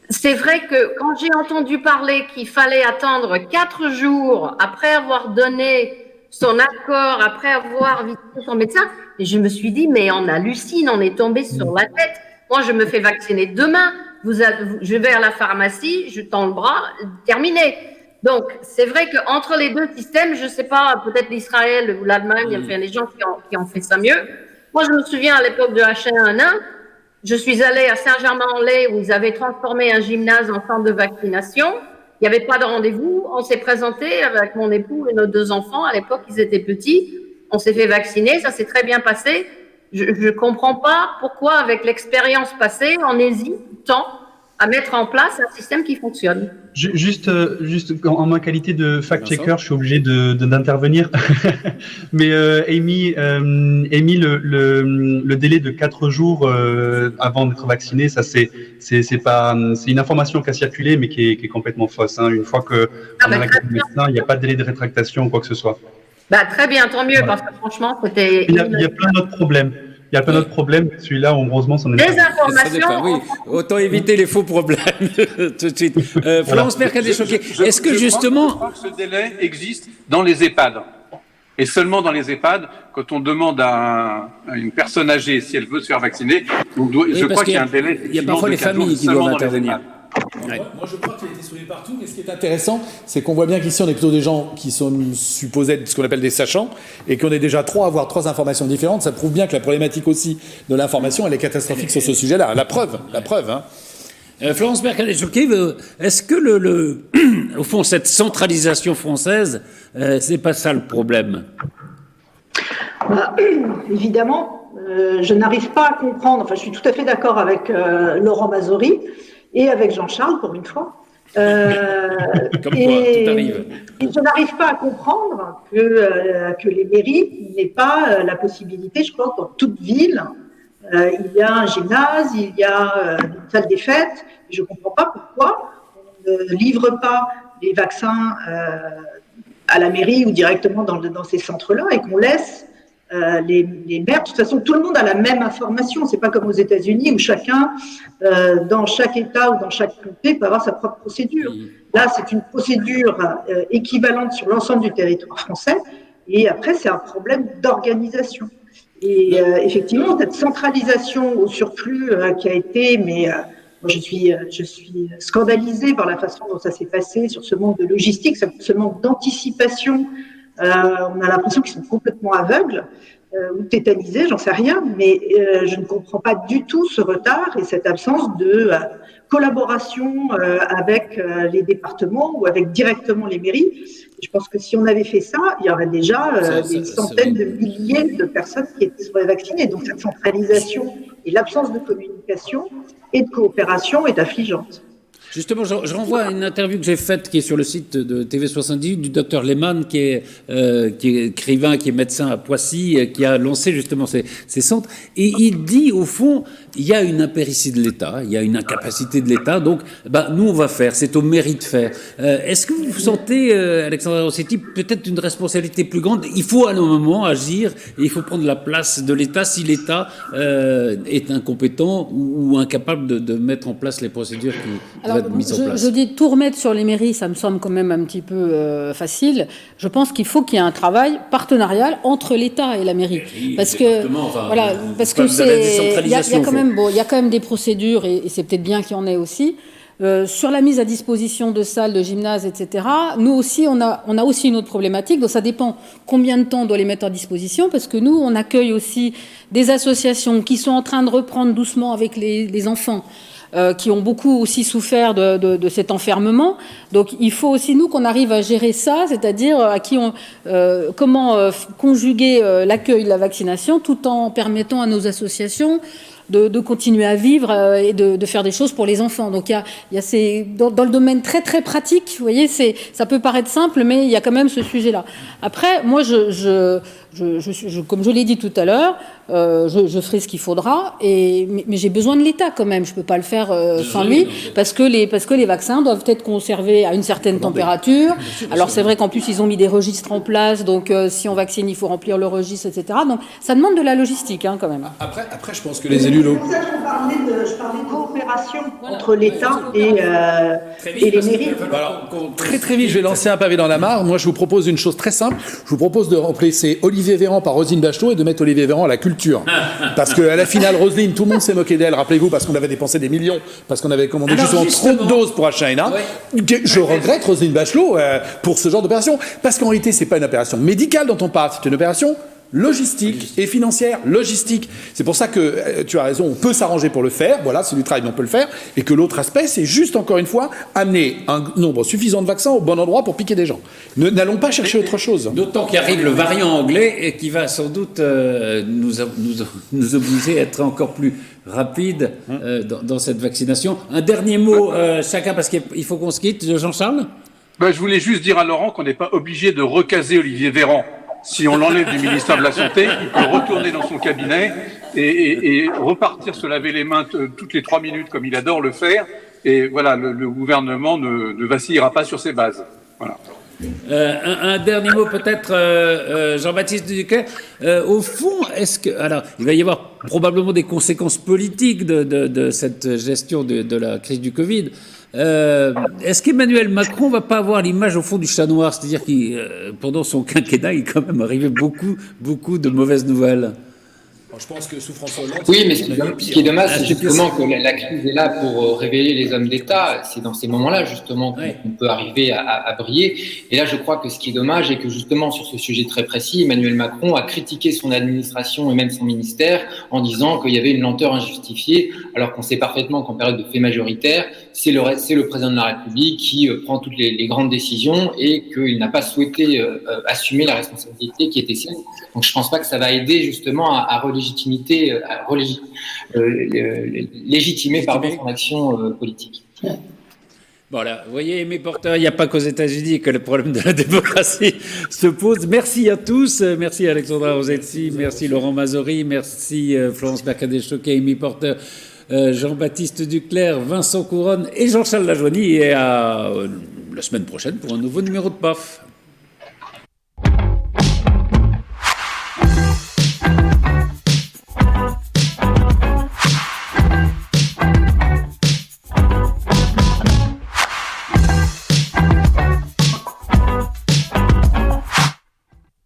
C'est vrai que quand j'ai entendu parler qu'il fallait attendre 4 jours après avoir donné son accord, après avoir visité son médecin, et je me suis dit, mais on hallucine, on est tombé sur la tête. Moi, je me fais vacciner demain. Je vais à la pharmacie, je tends le bras, terminé. Donc, c'est vrai qu'entre les deux systèmes, je ne sais pas, peut-être l'Israël ou l'Allemagne, enfin, les gens qui ont fait ça mieux. Moi, je me souviens à l'époque de H1N1, je suis allée à Saint-Germain-en-Laye où ils avaient transformé un gymnase en centre de vaccination. Il n'y avait pas de rendez-vous. On s'est présenté avec mon époux et nos 2 enfants. À l'époque, ils étaient petits. On s'est fait vacciner. Ça s'est très bien passé. Je ne comprends pas pourquoi, avec l'expérience passée, on hésite tant à mettre en place un système qui fonctionne. Juste en ma qualité de fact-checker, je suis obligé d'intervenir. Mais Amy, le délai de 4 jours avant d'être vacciné, ça c'est une information qui a circulé, mais qui est complètement fausse. Hein. Une fois que on a l'accord du médecin, il n'y a pas de délai de rétractation ou quoi que ce soit. Bah, très bien, tant mieux, parce que franchement, c'était... Il y a plein d'autres problèmes. Il y a plein d'autres problèmes, mais celui-là, heureusement, c'en est des informations. Oui, autant éviter les faux problèmes tout de suite. Florence Mercadé-Choquet, est-ce que justement... Je crois que ce délai existe dans les EHPAD. Et seulement dans les EHPAD, quand on demande à une personne âgée si elle veut se faire vacciner, je crois qu'il y a un délai. Il y a parfois les familles qui doivent intervenir. Ouais. Moi, je crois qu'il a été soulevé partout, mais ce qui est intéressant, c'est qu'on voit bien qu'ici, on est plutôt des gens qui sont supposés être ce qu'on appelle des sachants, et qu'on est déjà 3 à avoir 3 informations différentes. Ça prouve bien que la problématique aussi de l'information, elle est catastrophique sur ce sujet-là. La preuve, hein. Florence Mercadé-Choquet, est-ce que au fond, cette centralisation française, c'est pas ça le problème? Évidemment, je n'arrive pas à comprendre, enfin je suis tout à fait d'accord avec Laurent Mazori et avec Jean-Charles pour une fois. Comme quoi, tout arrive. Et je n'arrive pas à comprendre que les mairies n'aient pas la possibilité, je crois, dans toute ville, il y a un gymnase, il y a une salle des fêtes. Je ne comprends pas pourquoi on ne livre pas les vaccins à la mairie ou directement dans ces centres-là et qu'on laisse les maires. De toute façon, tout le monde a la même information. C'est pas comme aux États-Unis où chacun, dans chaque État ou dans chaque comté, peut avoir sa propre procédure. Là, c'est une procédure équivalente sur l'ensemble du territoire français. Et après, c'est un problème d'organisation. Et effectivement, cette centralisation au surplus qui a été, mais moi je suis scandalisée par la façon dont ça s'est passé, sur ce manque de logistique, ce manque d'anticipation. On a l'impression qu'ils sont complètement aveugles ou tétanisés, j'en sais rien, mais je ne comprends pas du tout ce retard et cette absence de collaboration avec les départements ou avec directement les mairies. Je pense que si on avait fait ça, il y aurait déjà des centaines de milliers de personnes qui seraient vaccinées. Donc cette centralisation et l'absence de communication et de coopération est affligeante. Justement, je renvoie à une interview que j'ai faite qui est sur le site de TV78 du docteur Lehmann, qui est écrivain, qui est médecin à Poissy, qui a lancé justement ces centres. Et il dit, au fond, il y a une impéritie de l'État, il y a une incapacité de l'État, donc nous on va faire, c'est au mairie de faire. Est-ce que vous sentez, Alexandra Rossetti, peut-être une responsabilité plus grande? Il faut à un moment agir, et il faut prendre la place de l'État si l'État est incompétent ou incapable de mettre en place les procédures qui vont être mises en place. Je dis tout remettre sur les mairies, ça me semble quand même un petit peu facile. Je pense qu'il faut qu'il y ait un travail partenarial entre l'État et la mairie. Parce que il y a quand même des procédures, et c'est peut-être bien qu'il y en ait aussi. Sur la mise à disposition de salles, de gymnases, etc., nous aussi, on a aussi une autre problématique. Donc ça dépend combien de temps on doit les mettre à disposition, parce que nous, on accueille aussi des associations qui sont en train de reprendre doucement avec les enfants, qui ont beaucoup aussi souffert de cet enfermement. Donc il faut aussi, nous, qu'on arrive à gérer ça, c'est-à-dire à qui comment conjuguer l'accueil de la vaccination tout en permettant à nos associations de continuer à vivre et de faire des choses pour les enfants. Donc il y a dans le domaine très très pratique, vous voyez, ça peut paraître simple, mais il y a quand même ce sujet-là. Après, moi, comme je l'ai dit tout à l'heure, je ferai ce qu'il faudra, mais j'ai besoin de l'État quand même. Je peux pas le faire sans lui, parce que les vaccins doivent être conservés à une certaine température. Alors c'est vrai qu'en plus ils ont mis des registres en place, donc si on vaccine, il faut remplir le registre, etc. Donc ça demande de la logistique, quand même. Après, je pense que les élus locaux. Je parlais de coopération entre l'État et les mairies. Alors, très très vite, je vais lancer un pavé dans la mare. Moi, je vous propose une chose très simple. Je vous propose de remplacer Olivier Véran par Roselyne Bachelot et de mettre Olivier Véran à la culture. Parce qu'à la finale, Roselyne, tout le monde s'est moqué d'elle, rappelez-vous, parce qu'on avait dépensé des millions, parce qu'on avait commandé justement trop de doses pour H1N1. Ouais. Je regrette Roselyne Bachelot pour ce genre d'opération, parce qu'en réalité, c'est pas une opération médicale dont on parle, c'est une opération logistique et financière, logistique. C'est pour ça que tu as raison, on peut s'arranger pour le faire, voilà, c'est du travail, mais on peut le faire, et que l'autre aspect, c'est juste, encore une fois, amener un nombre suffisant de vaccins au bon endroit pour piquer des gens. N'allons pas chercher autre chose. D'autant qu'il arrive le variant anglais et qui va sans doute nous obliger à être encore plus rapide dans cette vaccination. Un dernier mot, chacun, parce qu'il faut qu'on se quitte. Jean-Charles ? Je voulais juste dire à Laurent qu'on n'est pas obligé de recaser Olivier Véran. Si on l'enlève du ministère de la Santé, il peut retourner dans son cabinet et repartir se laver les mains toutes les 3 minutes comme il adore le faire. Et voilà, le gouvernement ne vacillera pas sur ses bases. Voilà. Un dernier mot peut-être, Jean-Baptiste Duclercq. Au fond, alors, il va y avoir probablement des conséquences politiques de cette gestion de la crise du Covid. Est-ce qu'Emmanuel Macron ne va pas avoir l'image au fond du chat noir, c'est-à-dire qu'il, pendant son quinquennat, il est quand même arrivé beaucoup de mauvaises nouvelles? Je pense que sous François Hollande... Oui, mais ce qui est dommage, c'est justement que la crise est là pour révéler les hommes d'État. C'est dans ces moments-là, justement, qu'on peut arriver à briller. Et là, je crois que ce qui est dommage est que, justement, sur ce sujet très précis, Emmanuel Macron a critiqué son administration et même son ministère en disant qu'il y avait une lenteur injustifiée, alors qu'on sait parfaitement qu'en période de fait majoritaire, c'est le président de la République qui prend toutes les grandes décisions et qu'il n'a pas souhaité assumer la responsabilité qui était sienne. Donc, je ne pense pas que ça va aider, justement, à légitimer son action politique. Voilà, vous voyez, mes porteurs, il n'y a pas qu'aux États-Unis que le problème de la démocratie se pose. Merci à tous, merci Alexandra Rossetti, merci Laurent Mazori, merci Florence Mercadé-Choquet, Amy Porter, Jean-Baptiste Duclercq, Vincent Couronne et Jean-Charles Lajoigny, et à la semaine prochaine pour un nouveau numéro de PAF.